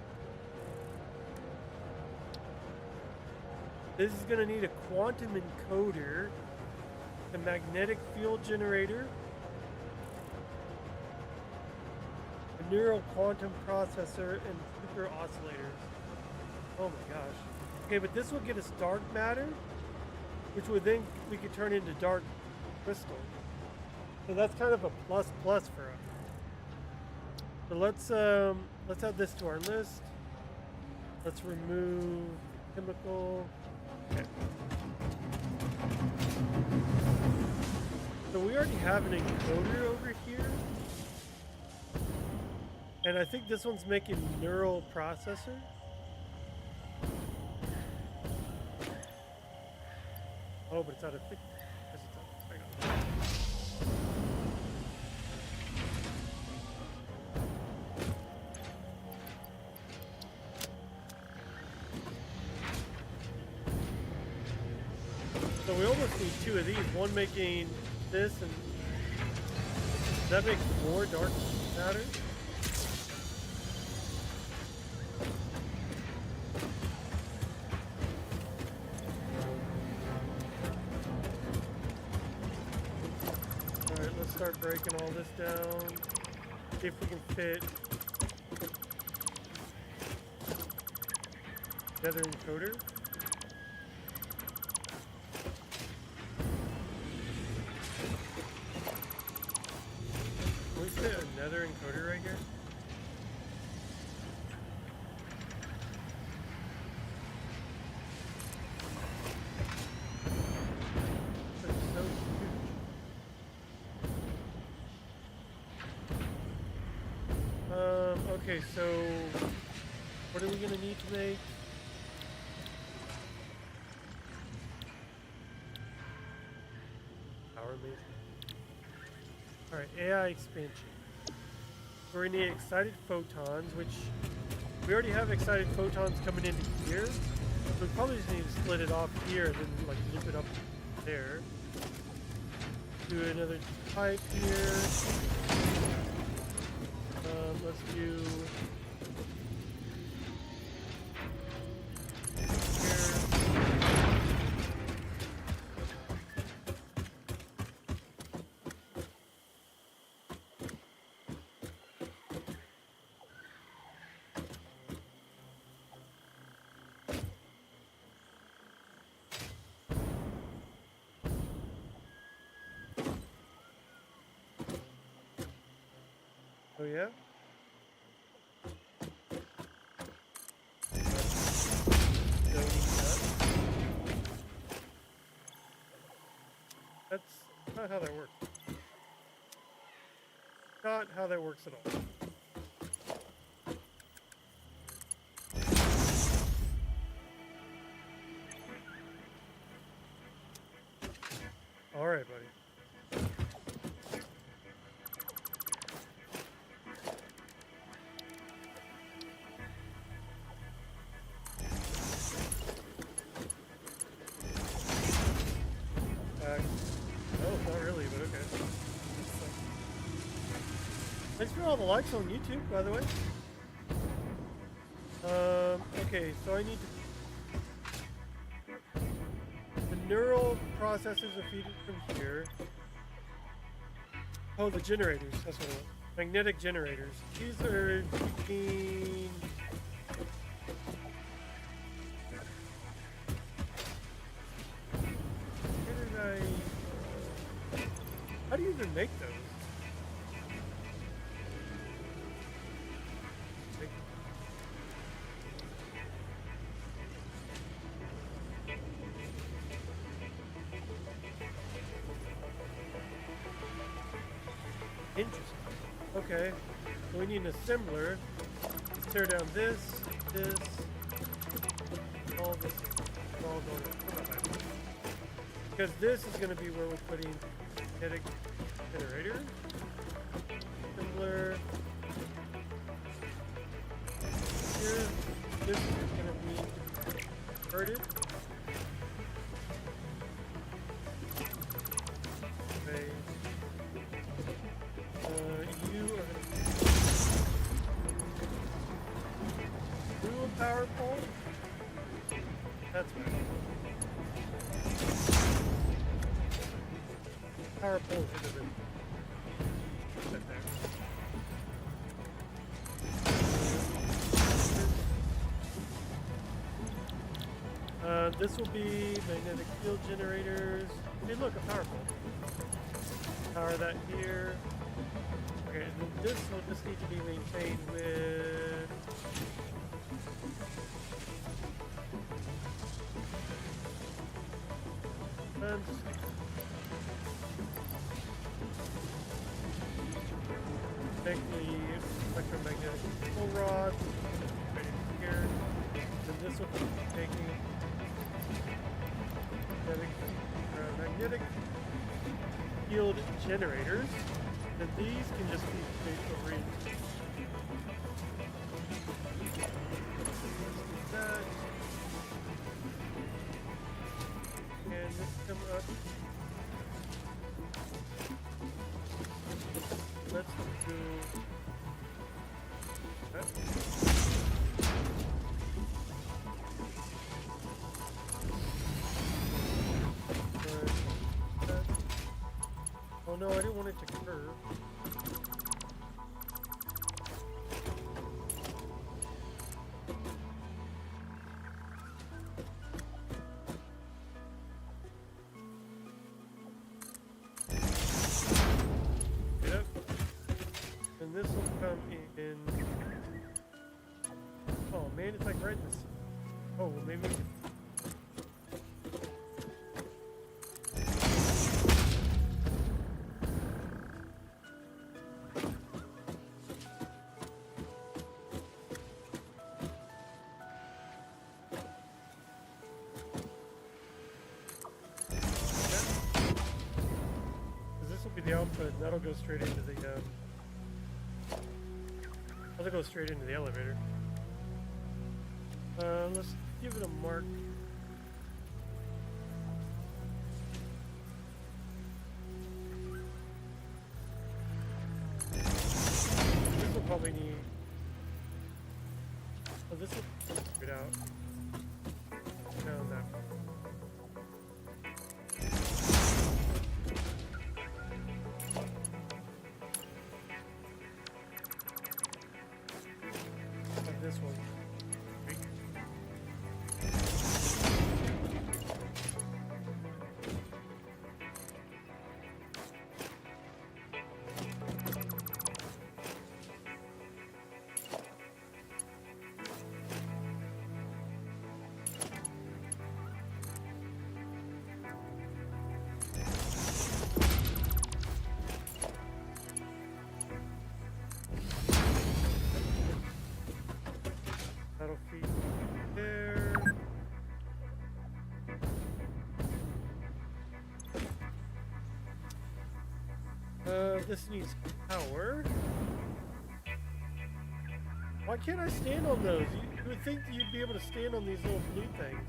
This is gonna need a quantum encoder, a magnetic field generator, a neural quantum processor, and super oscillators. Oh my gosh. Okay, but this will get us dark matter, which would then we could turn into dark crystal. So that's kind of a plus for us. So let's add this to our list. Let's remove chemical. Okay. So we already have an encoder over here. And I think this one's making neural processor. Oh, but it's out of pick. So we almost need 2 of these. One making this, and that makes more dark matter. Alright, let's start breaking all this down. See if we can fit another encoder. Another encoder right here. That's so huge. Okay, so what are we gonna need to make? Power mason. Alright, AI expansion. We're gonna need excited photons, which we already have excited photons coming into here. So we probably just need to split it off here and then like loop it up there. Do another pipe here. Let's do oh yeah? That's not how that works. Not how that works at all. All right, buddy. No, not really, but okay. Thanks for all the likes on YouTube, by the way. Okay, so I need to... The neural processors are feeding from here. Oh, the generators, that's what it was. Magnetic generators. These are between... How do you even make those? Interesting. Okay. So we need an assembler. Let's tear down this, all this. It's all going up. Because this is going to be where we're putting magnetic generator. Assembler. Here. this is going to need to be converted. Okay. You are going to do a power pole. That's right. Power pole should have been set there. This will be magnetic field generators. Hey, look, a power pole. Power that here. Okay, and then this will just need to be maintained with. Make the electromagnetic control rod right in here. And this will be taking magnetic field generators. And these can just be placed over into that. And this come up. Let's do that. Oh no, I didn't want it to curve. Yep. And this will come in. Oh man, it's like right in this. Oh, well maybe. The output, that'll go straight into the that'll go straight into the elevator. Let's give it a mark. This will probably need. Oh, this will straight out. Down that one. This one. That'll feed there. This needs power. Why can't I stand on those? You would think you'd be able to stand on these little blue things.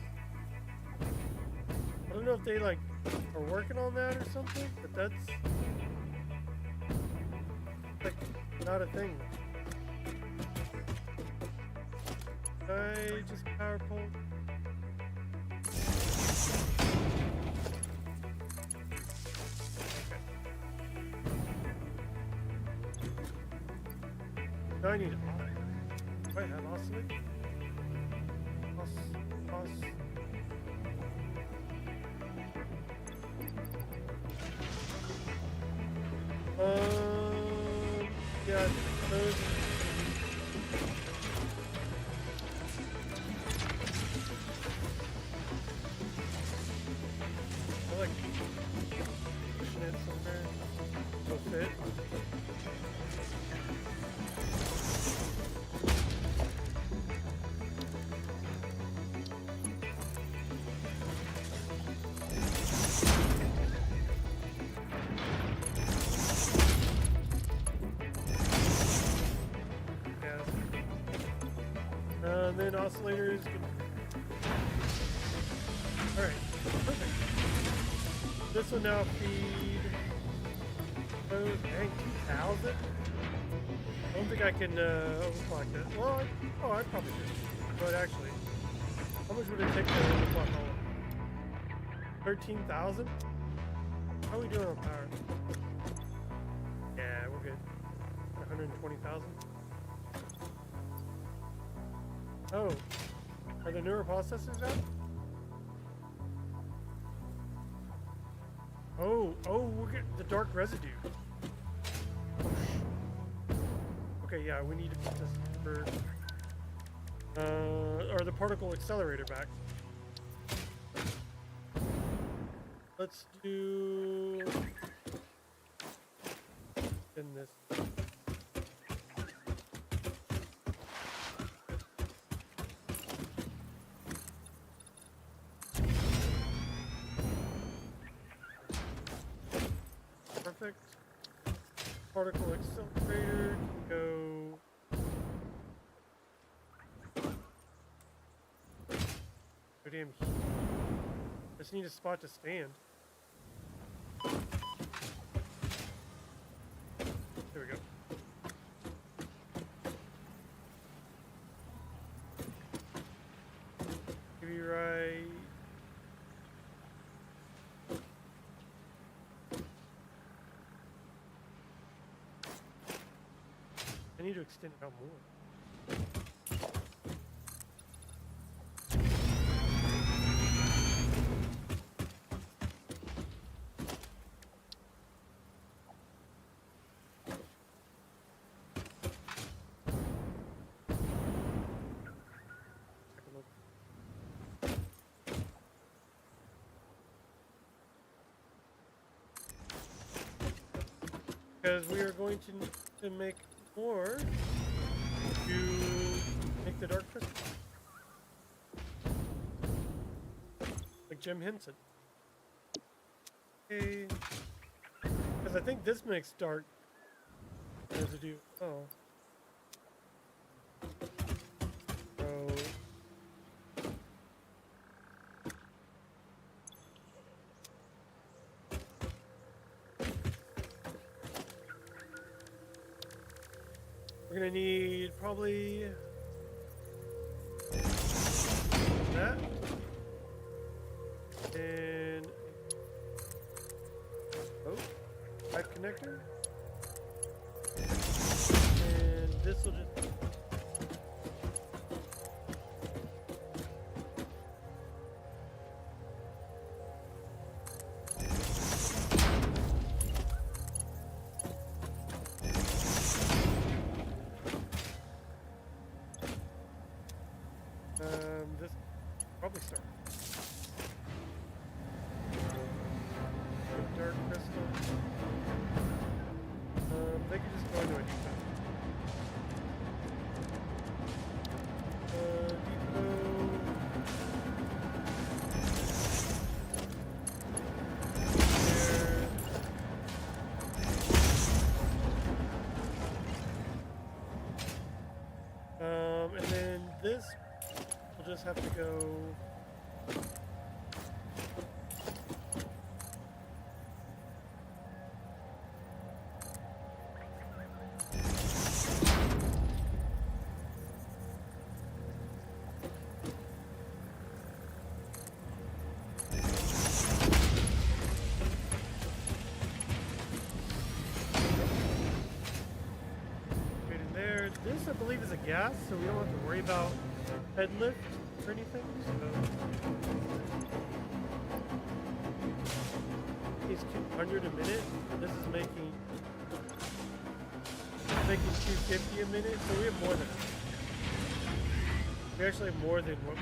I don't know if they like are working on that or something, but that's like not a thing. I just power pole. Now I need it. Wait, I lost it. Lost. Yeah, those. I like pushing it somewhere. It'll fit. this will now feed. Oh, dang, 2,000? I don't think I can overclock that. Well, I probably could. But actually, how much would it take to overclock all of them? 13,000? How are we doing on power? Yeah, we're good. 120,000. Oh, are the newer processors out? Oh, we're getting the dark residue. Okay, yeah, we need to put this for, or the particle accelerator back. Let's do in this. Perfect. Particle accelerator can go. Oh damn! Just need a spot to stand. There we go. Maybe right. I need to extend it out more. Because we are going to need to make more to make the dark crystal. Like Jim Henson. Okay. Because I think this makes dark residue. Oh. Oh. We're gonna need probably that and pipe connector, and this will just this probably start. Dark crystal. They can just go into a depot. There. And then this will just have to go. This, I believe, is a gas, so we don't have to worry about head lift or anything. So it's 200 a minute. This is making 250 a minute, so we have more than that. We actually have more than what we.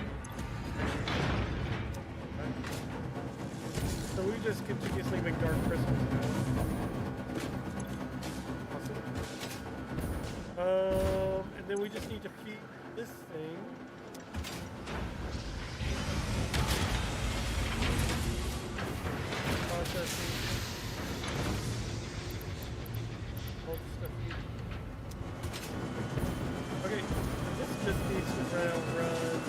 So we just continuously make dark crystals now. And then we just need to feed this thing. Processing. All the stuff. Okay, this just needs to run.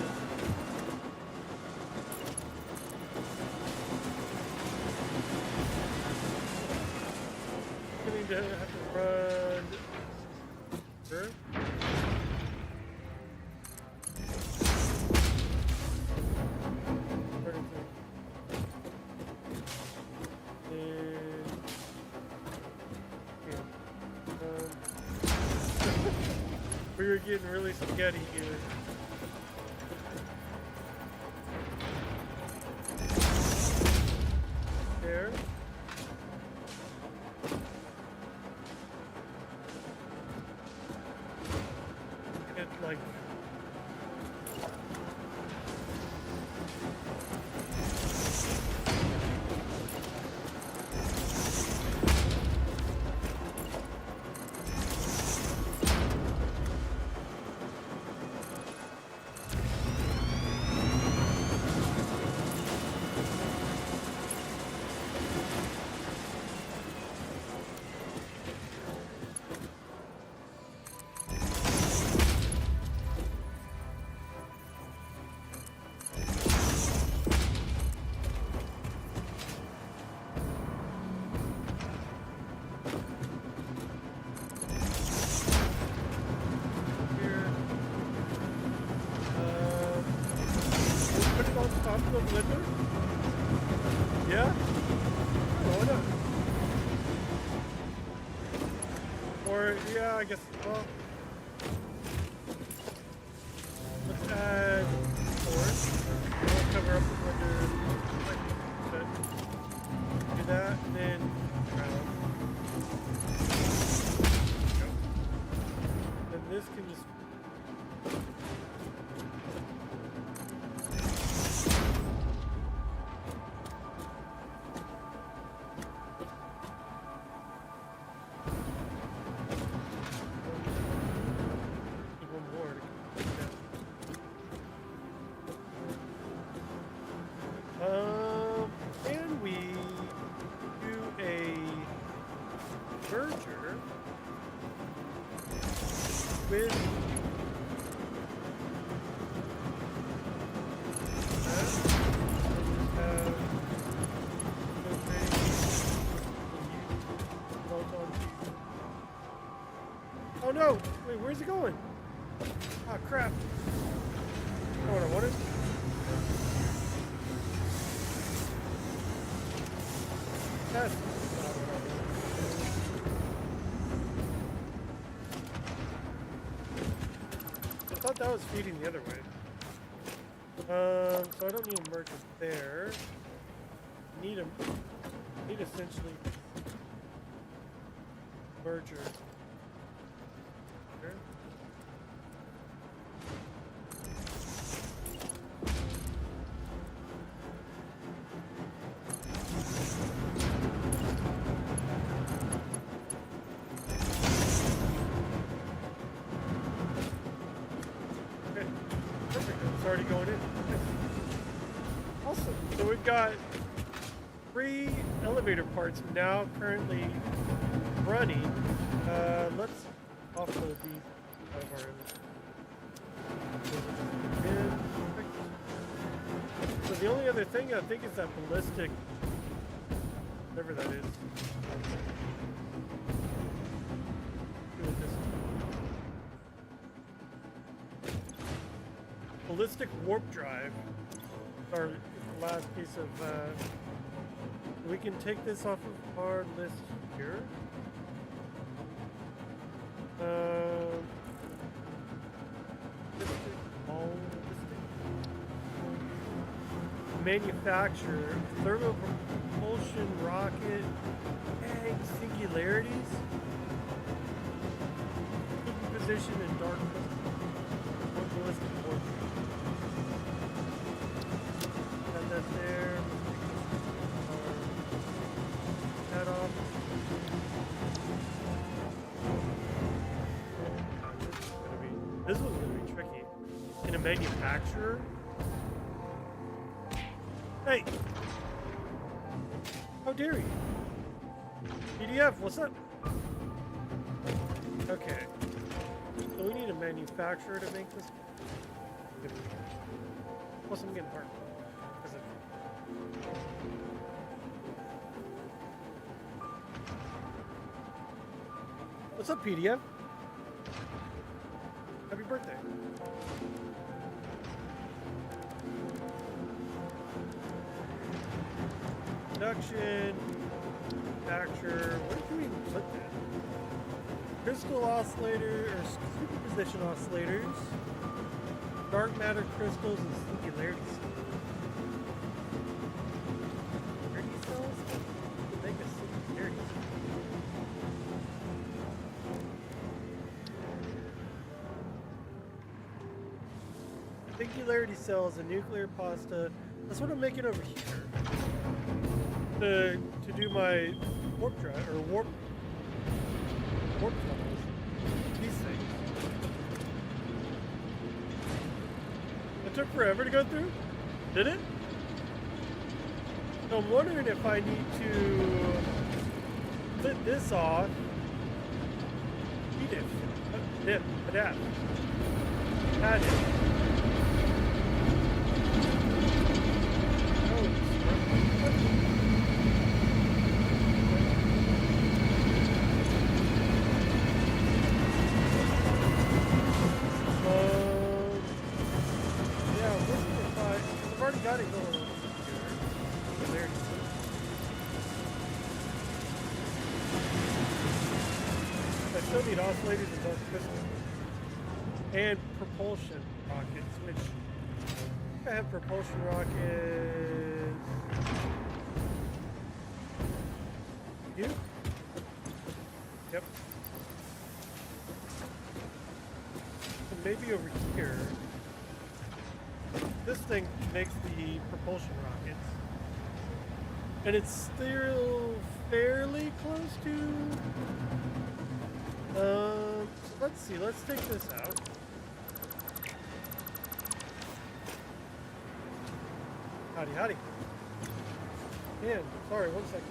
seem to have to run. Sure. We were getting really spaghetti here. There. Get like liquor? Yeah? Oh, why not? Or, yeah, I guess, well, let's add force. We'll cover up under, do that, and then ground. Then this can just can we do a merger with oh no! Wait, where's it going? Oh crap! Oh, I wanted. Yes. I thought that was feeding the other way. So I don't need a merger there. Need essentially merger. There. Already going in. Awesome. So we've got 3 elevator parts now currently running. Let's offload these out of our inventory. So the only other thing I think is that ballistic, whatever that is. Ballistic warp drive, or the last piece of, we can take this off of our list here. Manufacturer, thermal propulsion rocket, and singularities. Position in dark ballistic warp. Got that there. That off. This one's gonna be tricky. In a manufacturer. Hey! How dare you? PDF, what's up? Okay. So we need a manufacturer to make this. Plus I'm getting hurt. What's up, PDF? Happy birthday. Production, manufacture. Where can we put that? Crystal oscillator or superposition oscillators, dark matter crystals, and singularity cells. Singularity cells? Make a singularity cell. Singularity cells, a nuclear pasta. That's what I'm making over here. To do my warp drive or warp tunnels. These things. It took forever to go through? Did it? So I'm wondering if I need to split this off. Add it. Got it going on here. I still need oscillators and dark crystals. And propulsion rockets, which I have propulsion rockets. You? Yep. So maybe over here. This thing makes the propulsion rockets. And it's still fairly close to... let's see, let's take this out. Howdy. Man, sorry, 1 second.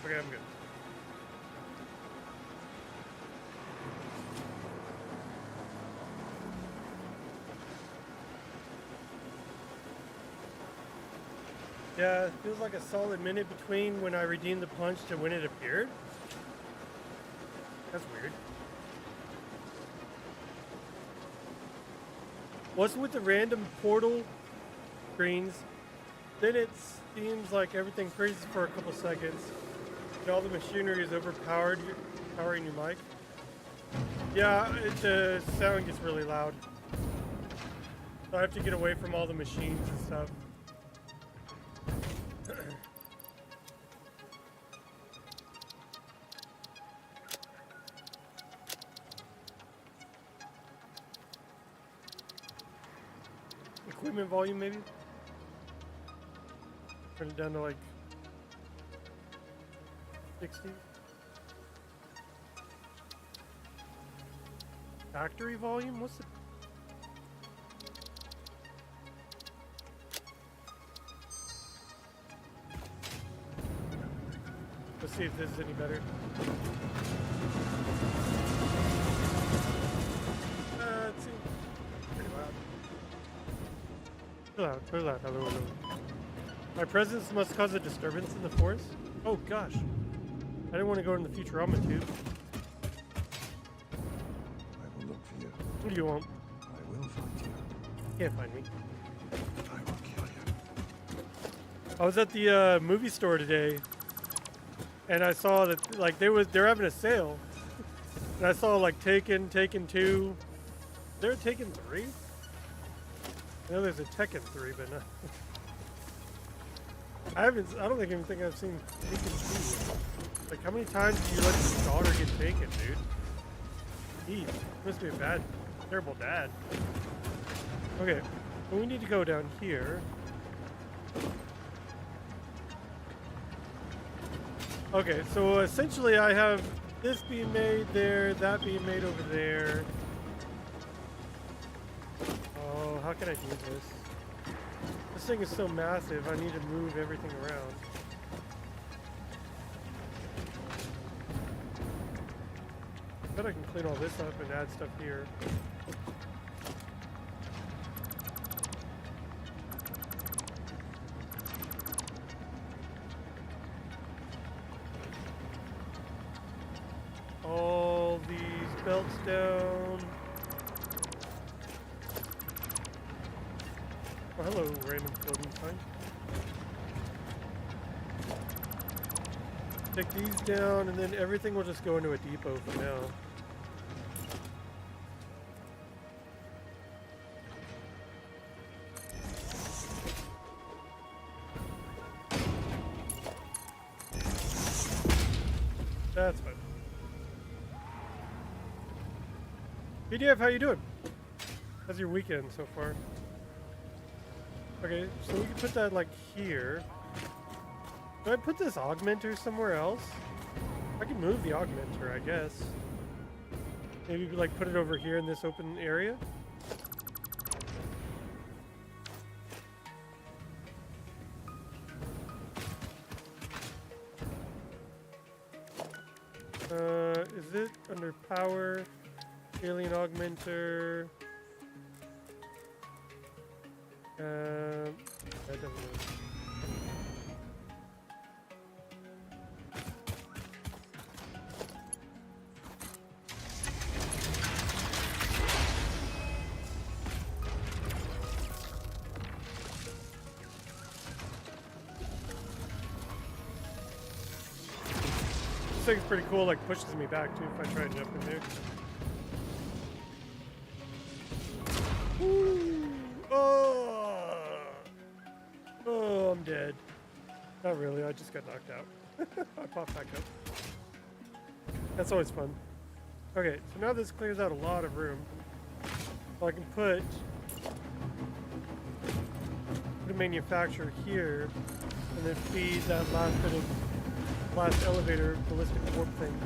Okay, I'm good. Yeah, it feels like a solid minute between when I redeemed the punch to when it appeared. That's weird. What's with the random portal screens? Then it seems like everything freezes for a couple seconds. And all the machinery is overpowered, powering your mic. Yeah, the sound gets really loud. So I have to get away from all the machines and stuff. Equipment volume, maybe? Turn it down to like 60. Factory volume? What's the... Let's see if this is any better. Let's see. Pretty loud. Pretty loud. Hello. My presence must cause a disturbance in the forest? Oh gosh. I didn't want to go in the Futurama tube. I will look for you. What do you want? I will find you. You can't find me. I will kill you. I was at the movie store today, and I saw that like they're having a sale, and I saw like Taken 2. They're Taken 3. I know there's a Tekken 3, but no. I don't even think I've seen Tekken 2. Like, how many times do you let your daughter get taken, dude? Jeez, must be a bad, terrible dad. Okay, well, we need to go down here. Okay, so essentially I have this being made there, that being made over there. Oh, how can I do this? This thing is so massive, I need to move everything around. I bet I can clean all this up and add stuff here. All these belts down. Oh, hello, random floating sign. Take these down, and then everything will just go into a depot for now. That's fine. PDF, how you doing? How's your weekend so far? Okay, so we can put that like here. Do I put this augmenter somewhere else? I can move the augmenter, I guess. Maybe like put it over here in this open area. Is it under power? Alien augmenter. That doesn't work. This thing's pretty cool, like pushes me back too if I try to jump in there. Woo! Oh, I'm dead. Not really, I just got knocked out. I popped back up. That's always fun. Okay, so now this clears out a lot of room. So I can put a manufacturer here, and then feed that last elevator ballistic warp thing.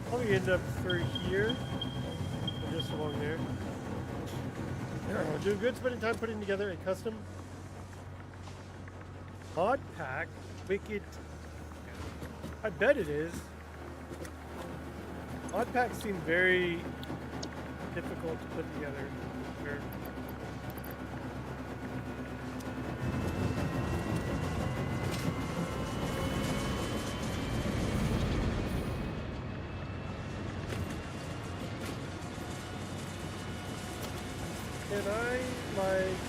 Probably end up through here, or just along there. Doing good, spending time putting together a custom mod pack. Wicked. I bet it is. Mod packs seem very difficult to put together. Sure. Can I, like,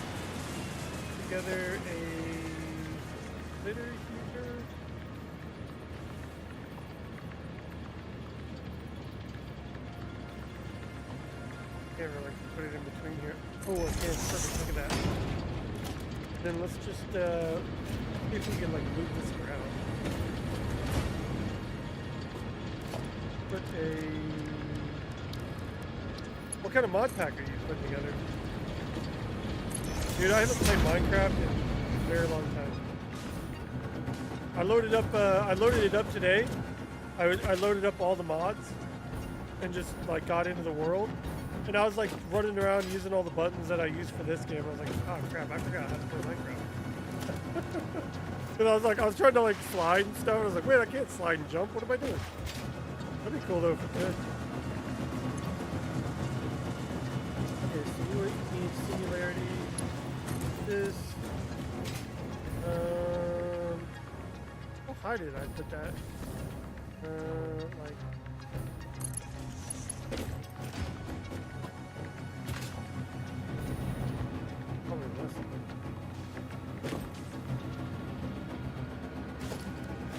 together a litter heater? Can't really put it in between here. Oh, okay, perfect, look at that. Then let's just, see if we can, like, move this around. Put a... What kind of mod pack are you putting together? Dude, I haven't played Minecraft in a very long time. I loaded it up today. I loaded up all the mods and just like got into the world. And I was like running around using all the buttons that I use for this game. I was like, oh crap, I forgot how to play Minecraft. Because I was trying to like slide and stuff. And I was like, wait, I can't slide and jump. What am I doing? That'd be cool though if it could. Okay, so you need singularity. This. How high did I put that? Like. Probably less than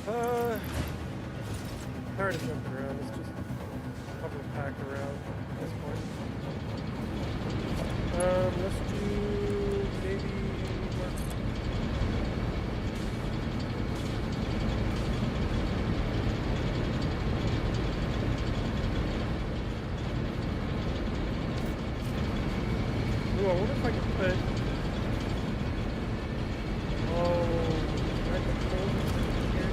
that. Tired of jumping around. Let's just probably pack around at this point. Let's do Ooh, I wonder if I can put. Oh, I can pull this in here.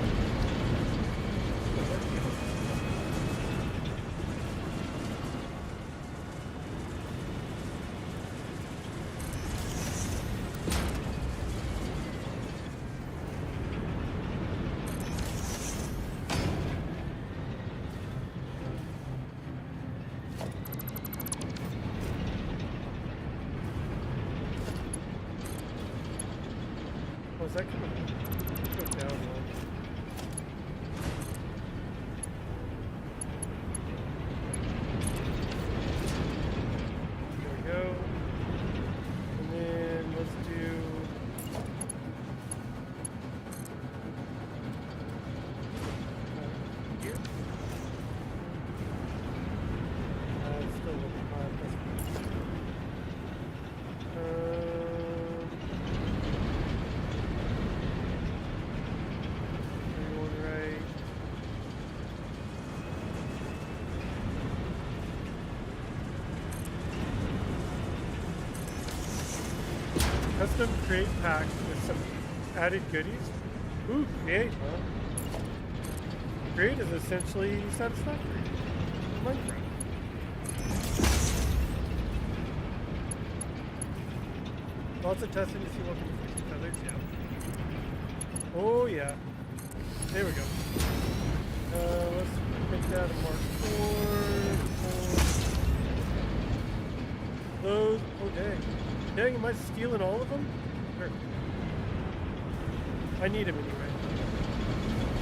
Oh, is that coming? Go down one. There we go. And then let's do. Here. It's still a little high. Everyone right. Custom crate pack with some added goodies. Ooh, create, huh? Create is essentially Satisfactory. Minecraft. Lots of testing to see what can fix each other's, yeah. Oh yeah. There we go. Let's make that a Mark 4. Those, oh dang. Dang, am I stealing all of them? Sure. I need him anyway.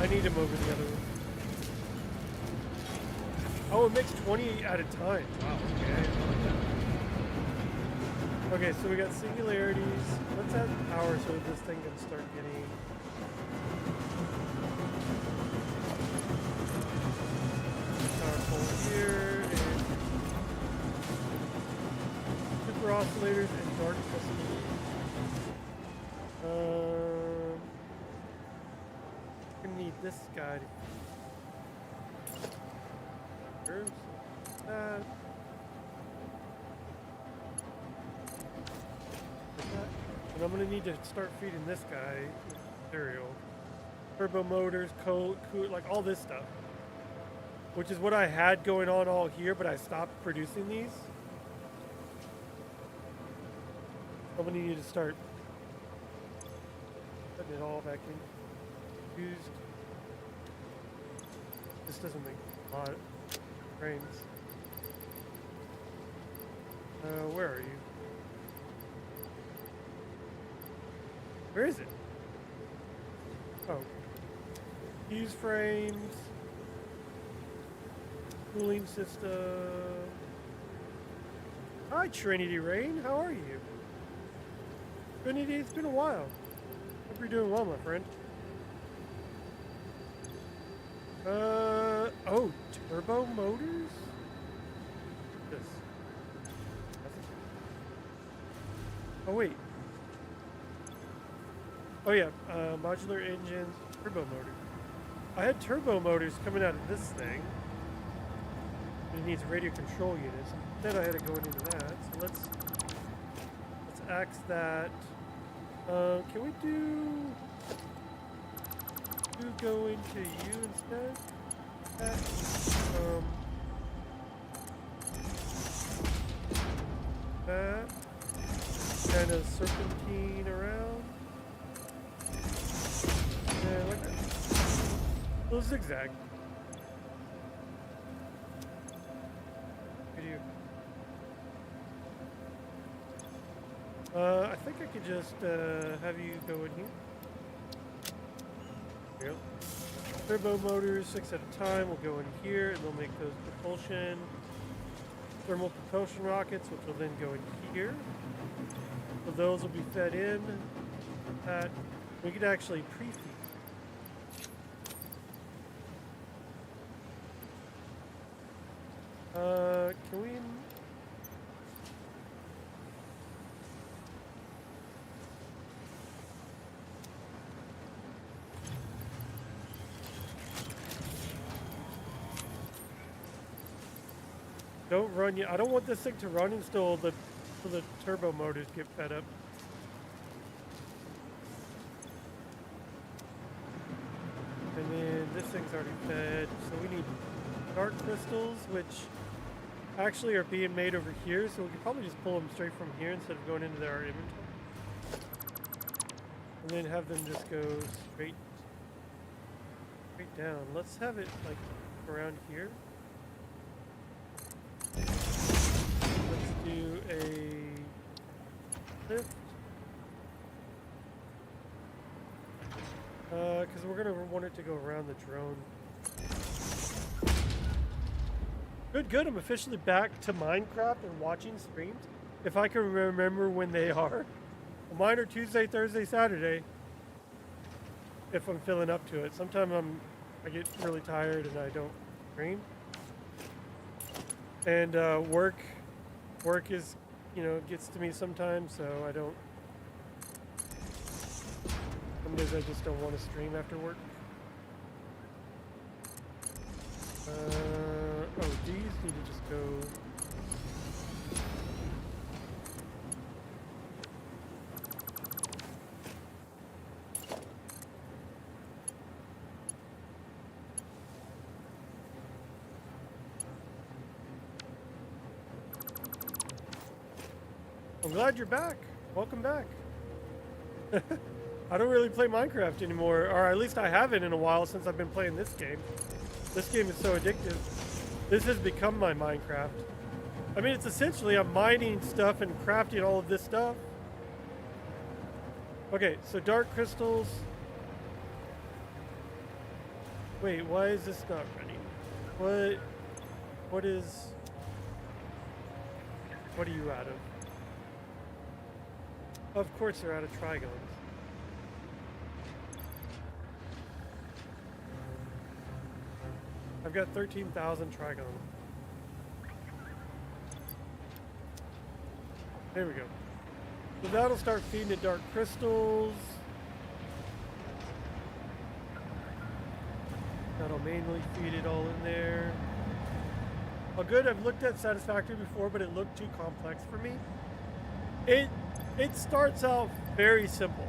I need him over the other one. Oh, it makes 20 at a time. Wow, okay. Okay, so we got singularities. Let's add power so this thing can start getting. Powerful here, and super oscillators and dark crystals. Gonna need this guy to. That. And I'm gonna need to start feeding this guy with material. Turbo motors, like all this stuff. Which is what I had going on all here, but I stopped producing these. I'm gonna need to start putting it all back in. Used. This doesn't make a lot of frames. Where are you? Where is it? Oh. Fuse frames. Cooling system. Hi, Trinity Rain. How are you? Trinity, it's been a while. Hope you're doing well, my friend. Oh, turbo motors? This. Oh, wait. Oh, yeah. Modular engines, turbo motors. I had turbo motors coming out of this thing. It needs radio control units. Then I had to go into that. So let's axe that. Can we go into you instead? That kind of serpentine around. Yeah, like that. A little zigzag. I think I could just have you go in here. There you go. Turbo motors, 6 at a time, will go in here, and they'll make those thermal propulsion rockets, which will then go in here. So those will be fed in. That we could actually pre-feed. Can we? Don't run yet. I don't want this thing to run until the So the turbo motors get fed up. And then this thing's already fed, so we need dark crystals, which actually are being made over here, so we could probably just pull them straight from here instead of going into our inventory. And then have them just go straight down. Let's have it like around here. Let's do a lift. Because we're gonna want it to go around the drone. Good. I'm officially back to Minecraft and watching streams. If I can remember when they are. Well, mine are Tuesday, Thursday, Saturday. If I'm feeling up to it. Sometimes I get really tired and I don't stream. And work is, gets to me sometimes, so I don't. Some days I just don't want to stream after work. These need to just go. I'm glad you're back. Welcome back. I don't really play Minecraft anymore, or at least I haven't in a while since I've been playing this game. This game is so addictive. This has become my Minecraft. I mean, it's essentially I'm mining stuff and crafting all of this stuff. Okay, so dark crystals. Wait, why is this not ready? What are you out of? Of course they're out of trigons. I've got 13,000 trigon. There we go. So that'll start feeding the dark crystals. That'll mainly feed it all in there. Oh good, I've looked at Satisfactory before, but it looked too complex for me. It starts out very simple.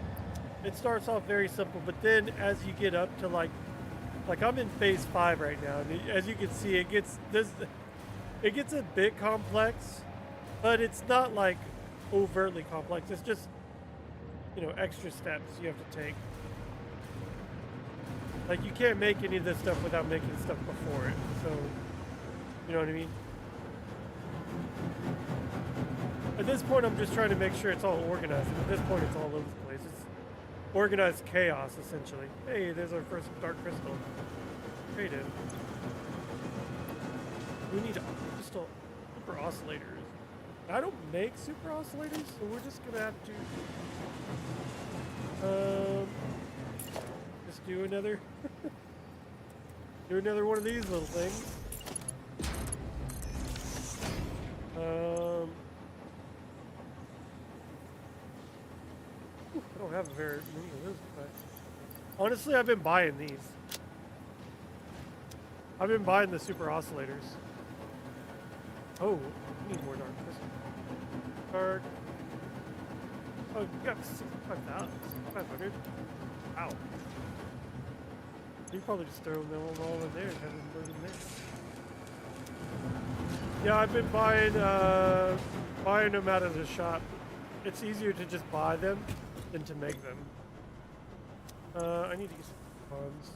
It starts off very simple, but then as you get up to like I'm in phase 5 right now, and as you can see, it gets a bit complex, but it's not like overtly complex. It's just, extra steps you have to take. Like you can't make any of this stuff without making stuff before it. So, you know what I mean? At this point, I'm just trying to make sure it's all organized. And at this point, it's all over the place. It's organized chaos, essentially. Hey, there's our first dark crystal. Creative. We need crystal super oscillators. I don't make super oscillators, so we're just gonna have to just do another one of these little things. I don't have very many of those, but honestly, I've been buying these. I've been buying the super oscillators. Oh, we need more dark crystal. Dark. Oh, you got 65,000. 500. Wow. You probably just throw them all in there and have them put in there. Yeah, I've been buying them out of the shop. It's easier to just buy them than to make them. I need to get some funds.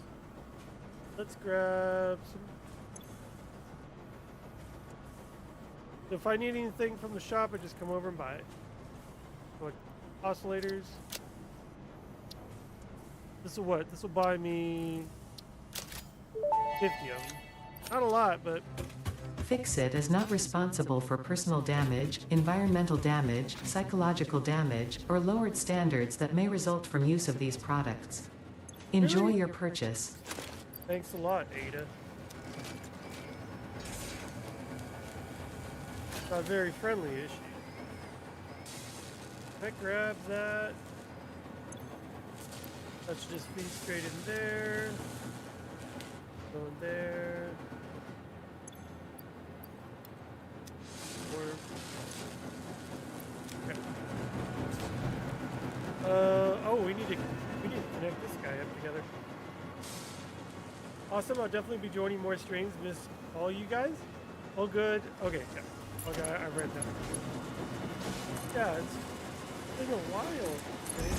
Let's grab some. If I need anything from the shop, I just come over and buy it. Like oscillators. This will what? This will buy me 50 of them. Not a lot, but. Fixit is not responsible for personal damage, environmental damage, psychological damage, or lowered standards that may result from use of these products. Enjoy your purchase. Thanks a lot, Ada. Not very friendly, is she? That grabs that. Let's just feed straight in there. Go in there. Awesome. I'll definitely be joining more streams. Miss all you guys. All good. Okay. Yeah. Okay. I read that. Yeah, it's been a while. Okay.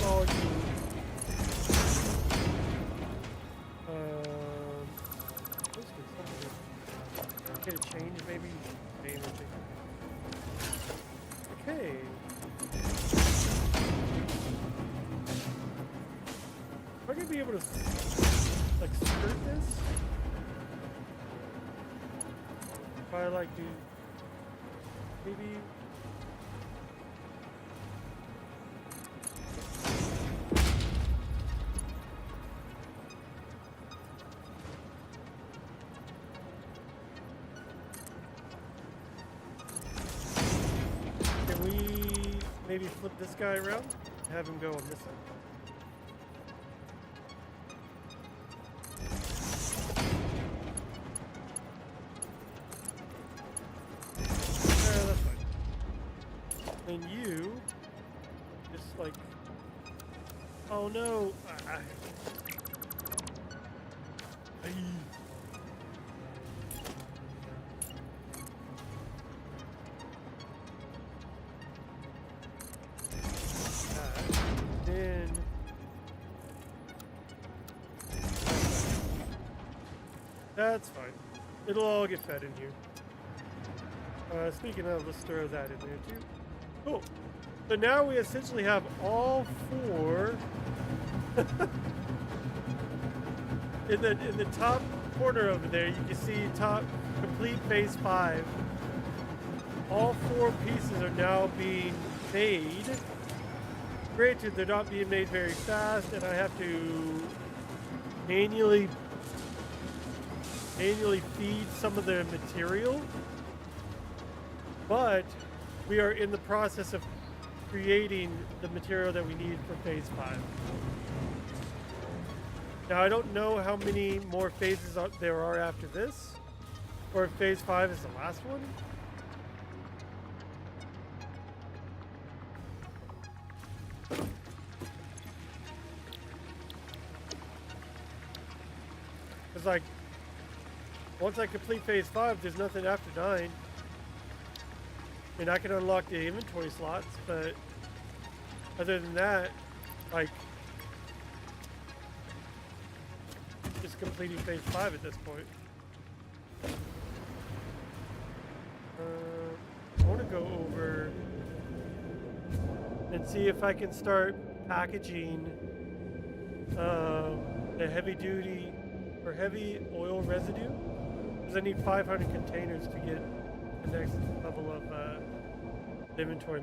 All you. Let's get something. Get a change, maybe. Name or change. Okay. Am I gonna be able to like skirt this? If I like do maybe. Can we maybe flip this guy around? Have him go on this side. And you just like, oh no, then that's fine. It'll all get fed in here. Speaking of, let's throw that in there too. Cool. So now we essentially have all four in the top corner over there. You can see top complete phase 5. All 4 pieces are now being made. Granted, they're not being made very fast, and I have to manually feed some of the material. But we are in the process of creating the material that we need for phase 5. Now I don't know how many more phases there are after this, or if phase 5 is the last one. It's like, once I complete phase 5, there's nothing after 9. I mean, I can unlock the inventory slots, but other than that, like, just completing phase 5 at this point. I want to go over and see if I can start packaging the heavy duty or heavy oil residue, because I need 500 containers to get the next level of inventory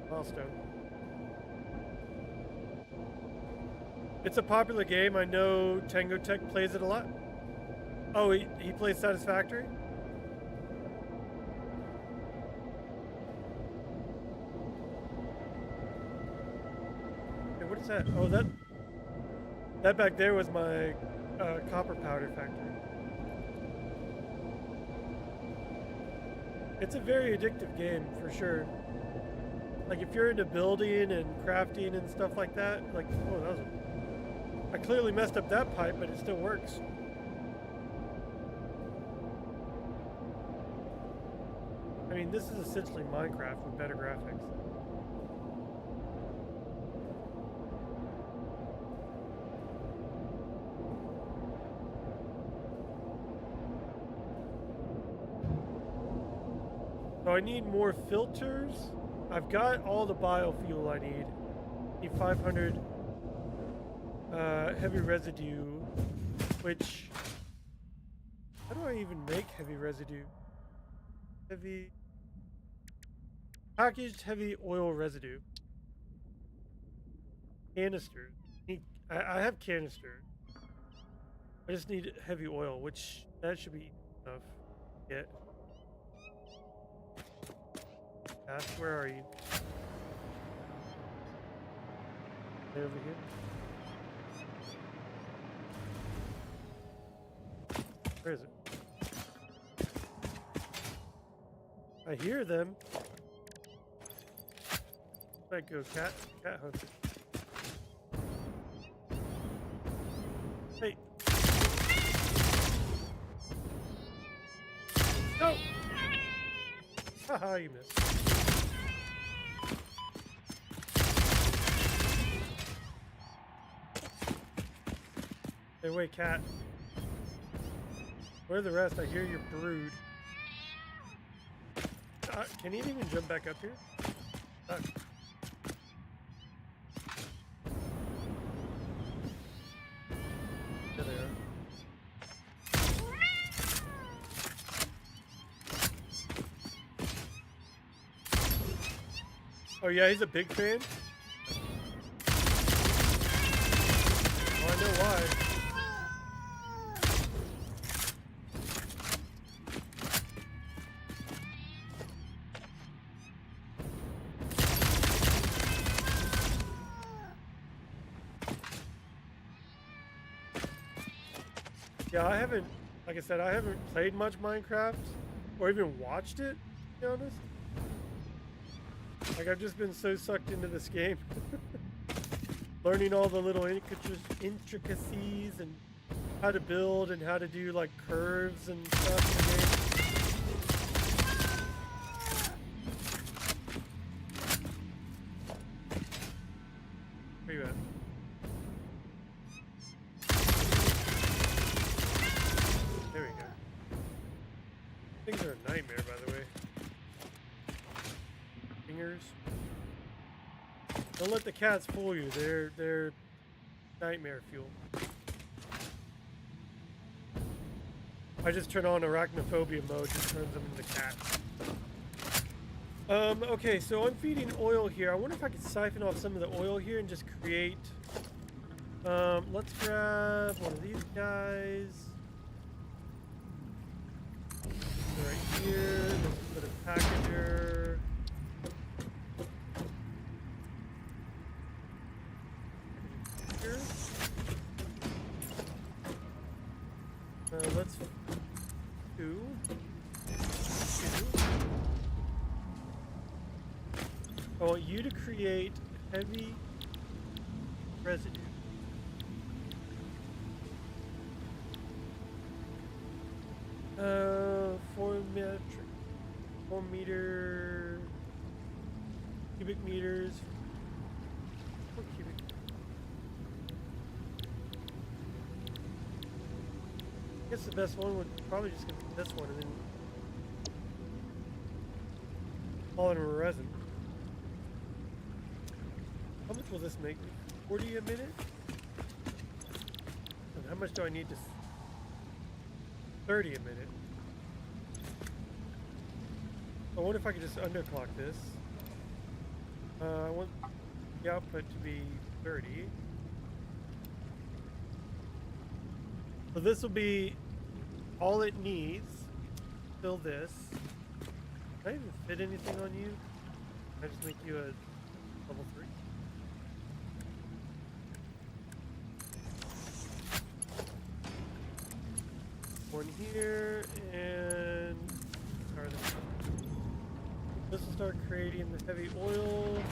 milestone. It's a popular game. I know Tango Tech plays it a lot. Oh, he plays Satisfactory? Hey, what is that? Oh, that back there was my copper powder factory. It's a very addictive game, for sure. Like, if you're into building and crafting and stuff like that, like, oh, that was I clearly messed up that pipe, but it still works. I mean, this is essentially Minecraft with better graphics. So I need more filters. I've got all the biofuel I need. Need 500 heavy residue, which, how do I even make heavy residue? Heavy packaged heavy oil residue. Canister. I have canister. I just need heavy oil, which that should be enough. Get. Ash, where are you? Right over here. Where is it? I hear them. Might go cat hunter. Hey. Go! Haha, you missed. Hey, wait, cat. Where are the rest? I hear your brood. Can he even jump back up here? There they are. Oh yeah, he's a big fan? Oh, I know why. Yeah, I haven't, like I said, I haven't played much Minecraft or even watched it, to be honest. Like, I've just been so sucked into this game. Learning all the little intricacies and how to build and how to do, like, curves and stuff in the game. Where you at? There we go. Things are a nightmare, by the way. Fingers. Don't let the cats fool you. They're nightmare fuel. I just turn on arachnophobia mode, just turns them into cats. Okay, so I'm feeding oil here. I wonder if I could siphon off some of the oil here and just create. Let's grab one of these guys. Right here. Let's put a packager. Here. Let's do. I want you to create heavy residue. Uh, 4 meter cubic meters. 4 cubic. I guess the best one would probably just get this one and then all in resin. How much will this make me? 40 a minute? And how much do I need to? 30 a minute. I wonder if I could just underclock this. I want the output to be 30. So this will be all it needs. Fill this. Can I even fit anything on you? Can I just make you a level 3? One here, and this will start creating the heavy oil.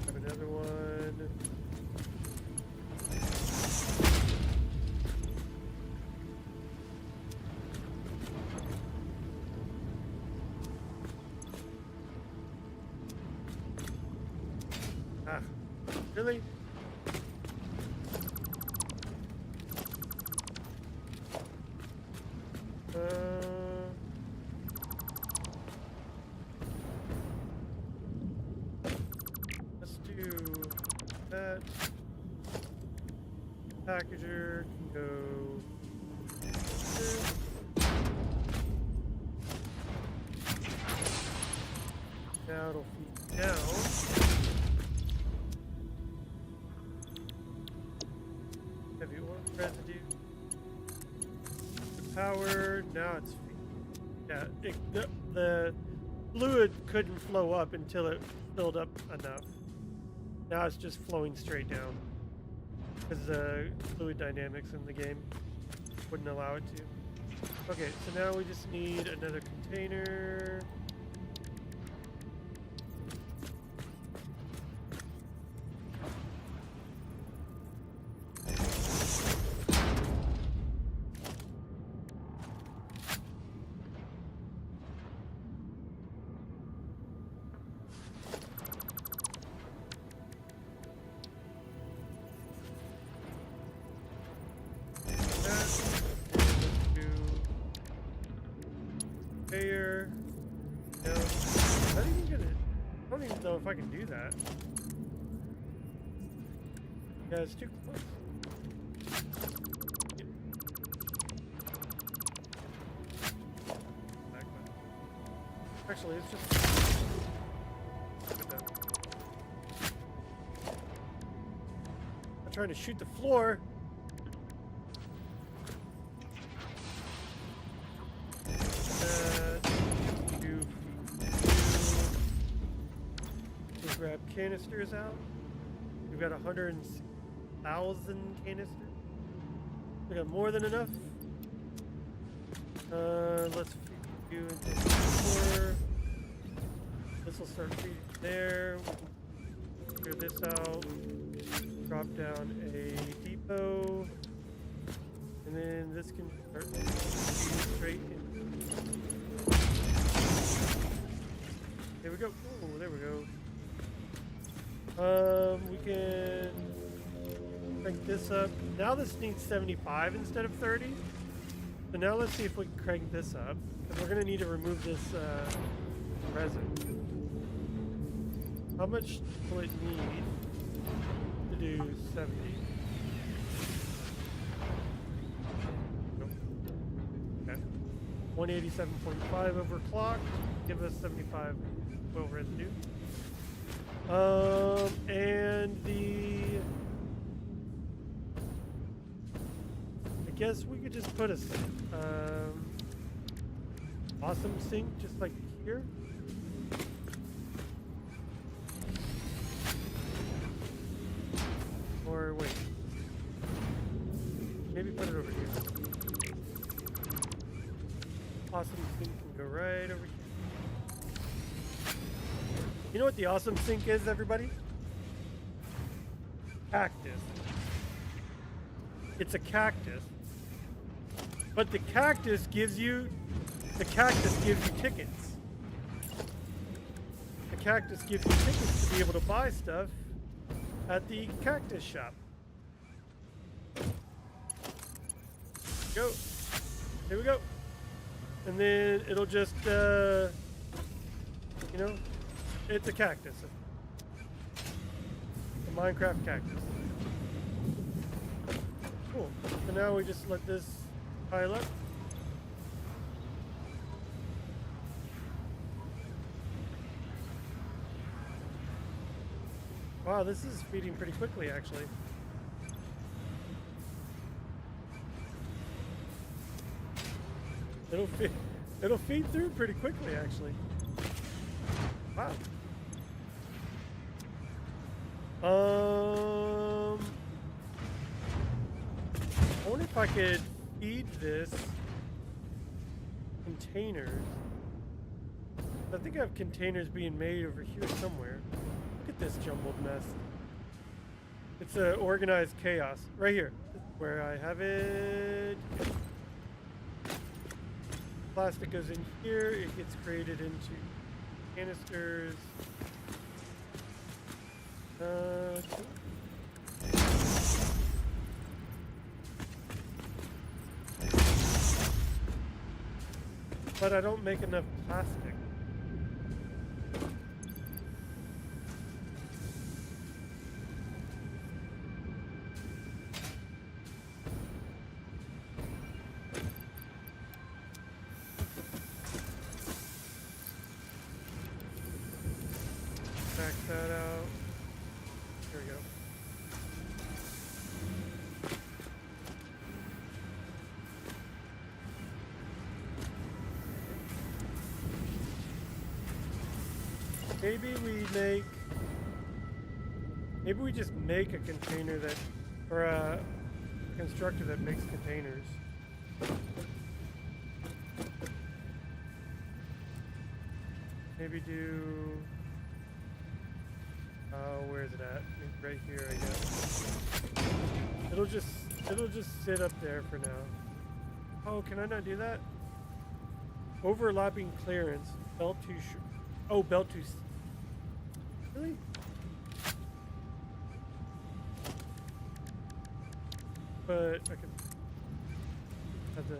Have another one. Ah, really? Let's do that. Packager can go here. Now it'll feed down. Heavy oil residue. Power, now it's yeah, the fluid couldn't flow up until it filled up enough. Now it's just flowing straight down because the fluid dynamics in the game wouldn't allow it to. Okay, so now we just need another container. conveyor. No, I'm not even gonna. I don't even know if I can do that. Yeah, it's too close. Actually, it's just. I'm trying to shoot the floor. We'll grab canisters out. We've got 100,000 canisters. We got more than enough. Let's feed you into the floor. This will start feeding there. Clear this out. Drop down a depot. And then this can start feeding straight in. There we go. Oh, there we go. We can crank this up. Now this needs 75 instead of 30. So now let's see if we can crank this up. Because we're going to need to remove this resin. How much will it need to do 70? Nope. Okay. 187.5 overclocked. Give us 75 oil residue. And I guess we could just put a awesome sink just like here. Or wait, maybe put it over here. Awesome sink can go right over here. You know what the awesome sink is, everybody? Cactus. It's a cactus. But the cactus gives you tickets. The cactus gives you tickets to be able to buy stuff at the cactus shop. Go. Here we go. And then it'll just, you know, it's a cactus. A Minecraft cactus. Cool. So now we just let this pile up. Wow, this is feeding pretty quickly, actually. It'll feed through pretty quickly, actually. Wow. I wonder if I could feed this containers. I think I have containers being made over here somewhere. Look at this jumbled mess. It's a organized chaos. Right here. Where I have it. Plastic goes in here. It gets created into canisters. But I don't make enough plastic. Back that out. Here we go. Maybe we just make a container that, or a constructor that makes containers. Maybe do, where is it at? Maybe right here, I guess. It'll just sit up there for now. Oh, can I not do that? Overlapping clearance. Belt too short. Oh, belt too. Really? But I can have the.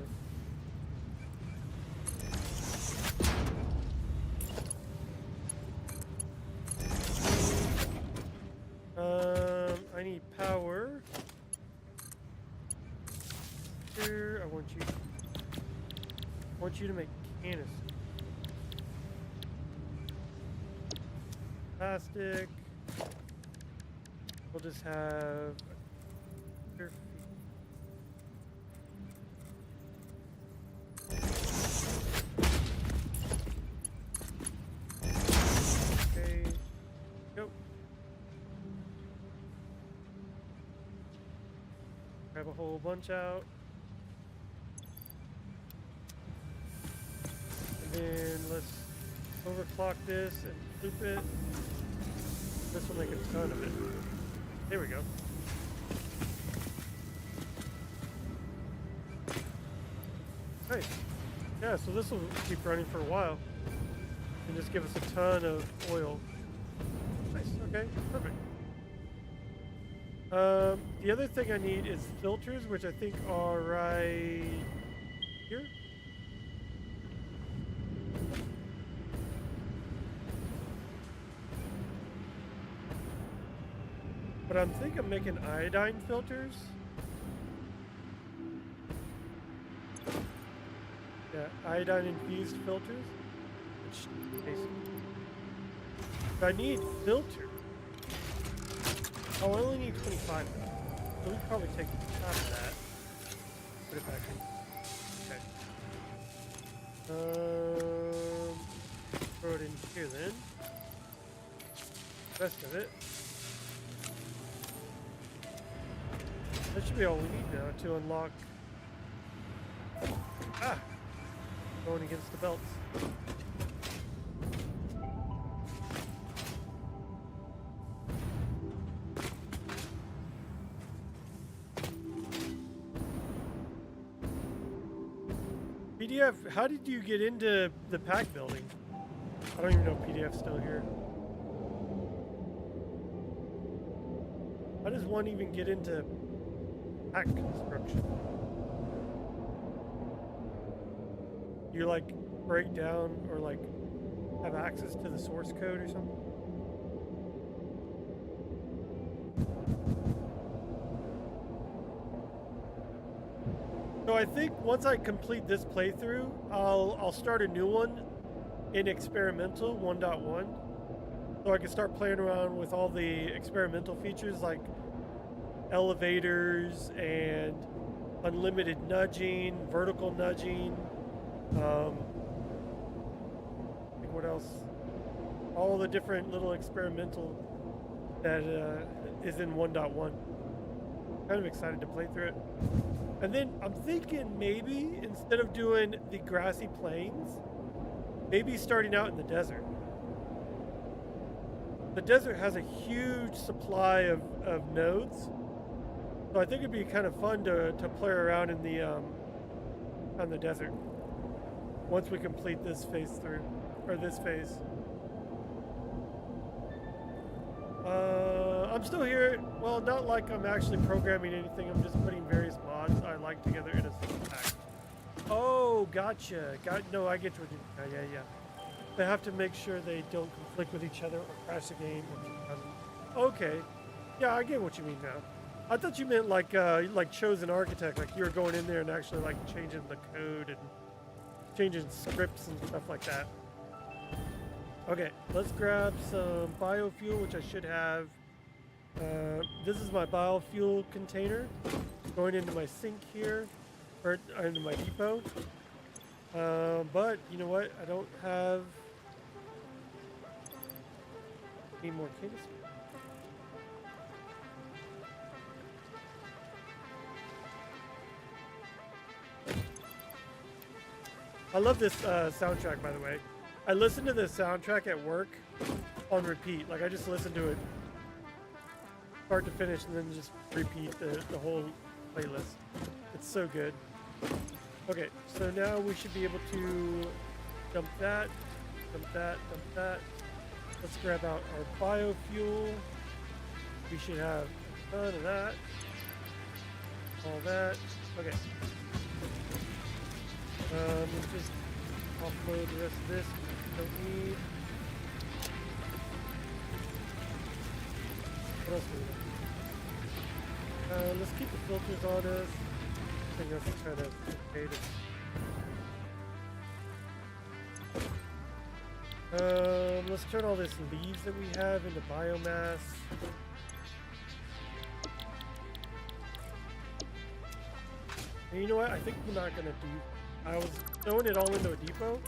you to make canister. Plastic. We'll just have your feet. Okay. Go. Grab a whole bunch out. And then let's overclock this and loop it. This will make a ton of it. There we go. Nice. Yeah, so this will keep running for a while. And just give us a ton of oil. Nice, okay, perfect. The other thing I need is filters, which I think are right here. But I think I'm making iodine filters. Yeah, iodine infused filters. Which basically, I need filter. Oh, I only need 25 though. So we can probably take half of that. Put it back in. Okay. Throw it in here then. Rest of it. That should be all we need now to unlock. Ah! Going against the belts. PDF, how did you get into the pack building? I don't even know if PDF's still here. How does one even get into pack construction? You like break down or like have access to the source code or something? So I think once I complete this playthrough, I'll start a new one in experimental 1.1, so I can start playing around with all the experimental features like elevators and unlimited nudging, vertical nudging. I think what else? All the different little experimental that is in 1.1. Kind of excited to play through it. And then I'm thinking maybe instead of doing the grassy plains, maybe starting out in the desert. The desert has a huge supply of nodes. So I think it'd be kind of fun to play around in the on the desert once we complete this phase through, or this phase. I'm still here. Well, not like I'm actually programming anything. I'm just putting various mods I like together in a single pack. Oh, gotcha. No, I get what you mean. Yeah. They have to make sure they don't conflict with each other or crash the game. Okay. Yeah, I get what you mean now. I thought you meant like Chosen Architect, like you were going in there and actually like changing the code and changing scripts and stuff like that. Okay, let's grab some biofuel, which I should have. This is my biofuel container going into my sink here, or into my depot. But you know what? I don't have any more canisters. I love this soundtrack, by the way. I listen to the soundtrack at work on repeat. Like I just listen to it start to finish and then just repeat the whole playlist. It's so good. Okay, so now we should be able to dump that, dump that, dump that. Let's grab out our biofuel. We should have a ton of that. All that. Okay. Let's just offload the rest of this. Don't need. What else do we need? Let's keep the filters on us. I think that's kind of okay. Let's turn all this leaves that we have into biomass. And you know what? I think we're not gonna do. I was throwing it all into a depot.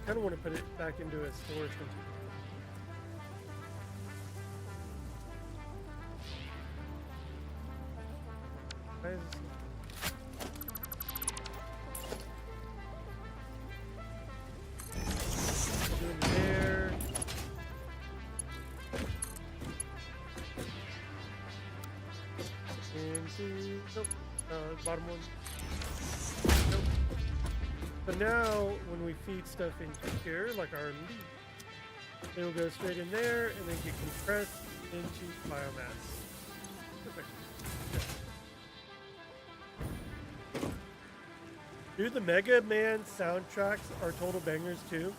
Kind of want to put it back into a storage container. Why is this? There. Into nope. Bottom one. Nope. So now when we feed stuff into here, like our leaf, it'll go straight in there and then get compressed into biomass. Perfect. Dude, the Mega Man soundtracks are total bangers too.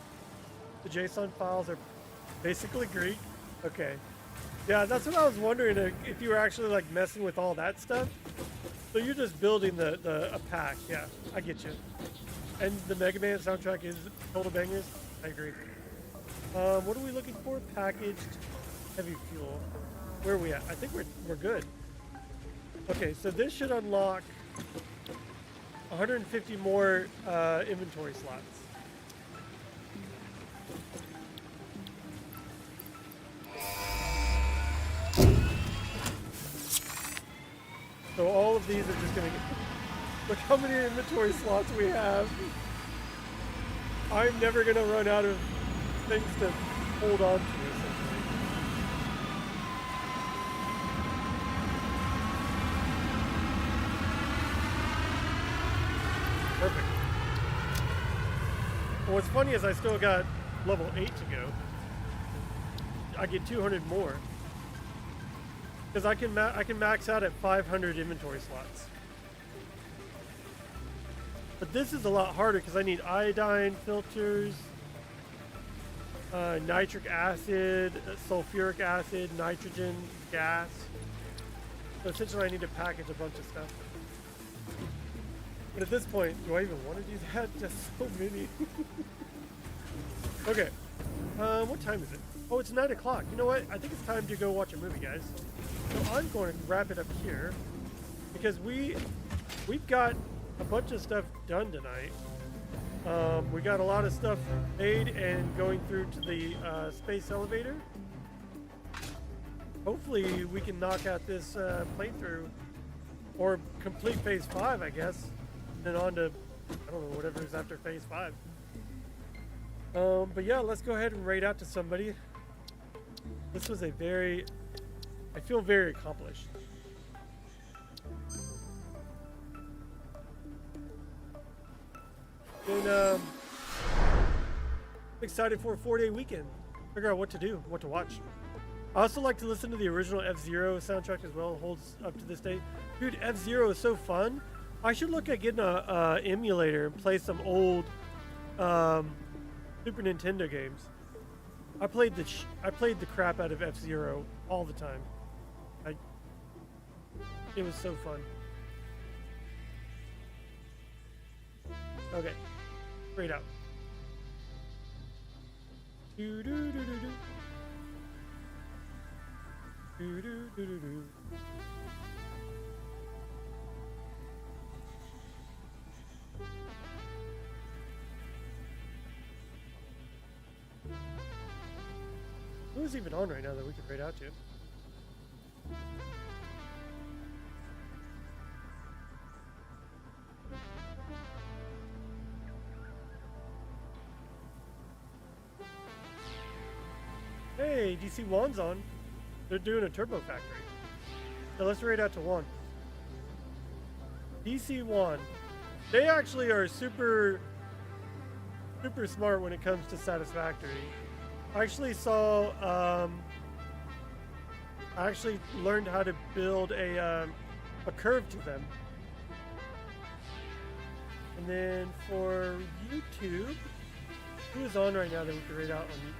The JSON files are basically Greek. Okay. Yeah, that's what I was wondering, if you were actually like messing with all that stuff. So you're just building a pack. Yeah, I get you. And the Mega Man soundtrack is total bangers. I agree. What are we looking for? Packaged heavy fuel. Where are we at? I think we're good. Okay, so this should unlock 150 more inventory slots. So all of these are just gonna get... Look how many inventory slots we have. I'm never gonna run out of things to hold on to, essentially. Perfect. Well, what's funny is I still got level 8 to go. I get 200 more. Because I can max out at 500 inventory slots. But this is a lot harder because I need iodine filters, nitric acid, sulfuric acid, nitrogen, gas. So essentially I need to package a bunch of stuff. But at this point, do I even want to do that? Just so many. Okay. What time is it? Oh, it's 9 o'clock. You know what? I think it's time to go watch a movie, guys. So I'm going to wrap it up here because we've got a bunch of stuff done tonight. We got a lot of stuff made and going through to the space elevator. Hopefully we can knock out this playthrough or complete phase 5, I guess. Then on to, I don't know, whatever is after phase 5. But yeah, let's go ahead and raid out to somebody. This was a very, I feel very accomplished. And I'm excited for a 4-day weekend. Figure out what to do, what to watch. I also like to listen to the original F-Zero soundtrack as well. It holds up to this day. Dude, F-Zero is so fun. I should look at getting a emulator and play some old Super Nintendo games. I played the crap out of F-Zero all the time. It was so fun. Okay, straight out. Do do do do do. Do do do do do. Who's even on right now that we could raid out to? Hey, DC Juan's on. They're doing a Turbo Factory. So let's raid out to Juan. DC Juan. They actually are super smart when it comes to Satisfactory. I actually saw, I actually learned how to build a curve to them. And then for YouTube, who is on right now that we can raid out on YouTube?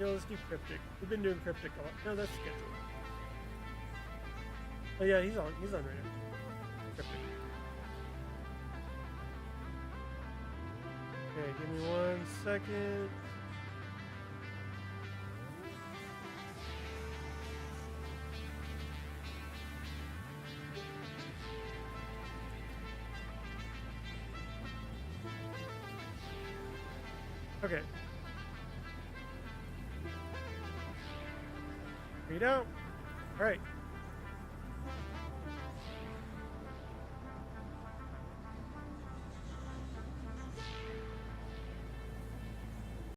Yeah, let's do Cryptic. We've been doing Cryptic a lot. No, that's scheduled. Oh yeah, he's on right now. Cryptic. Okay, give me 1 second. Okay. Read out. All right.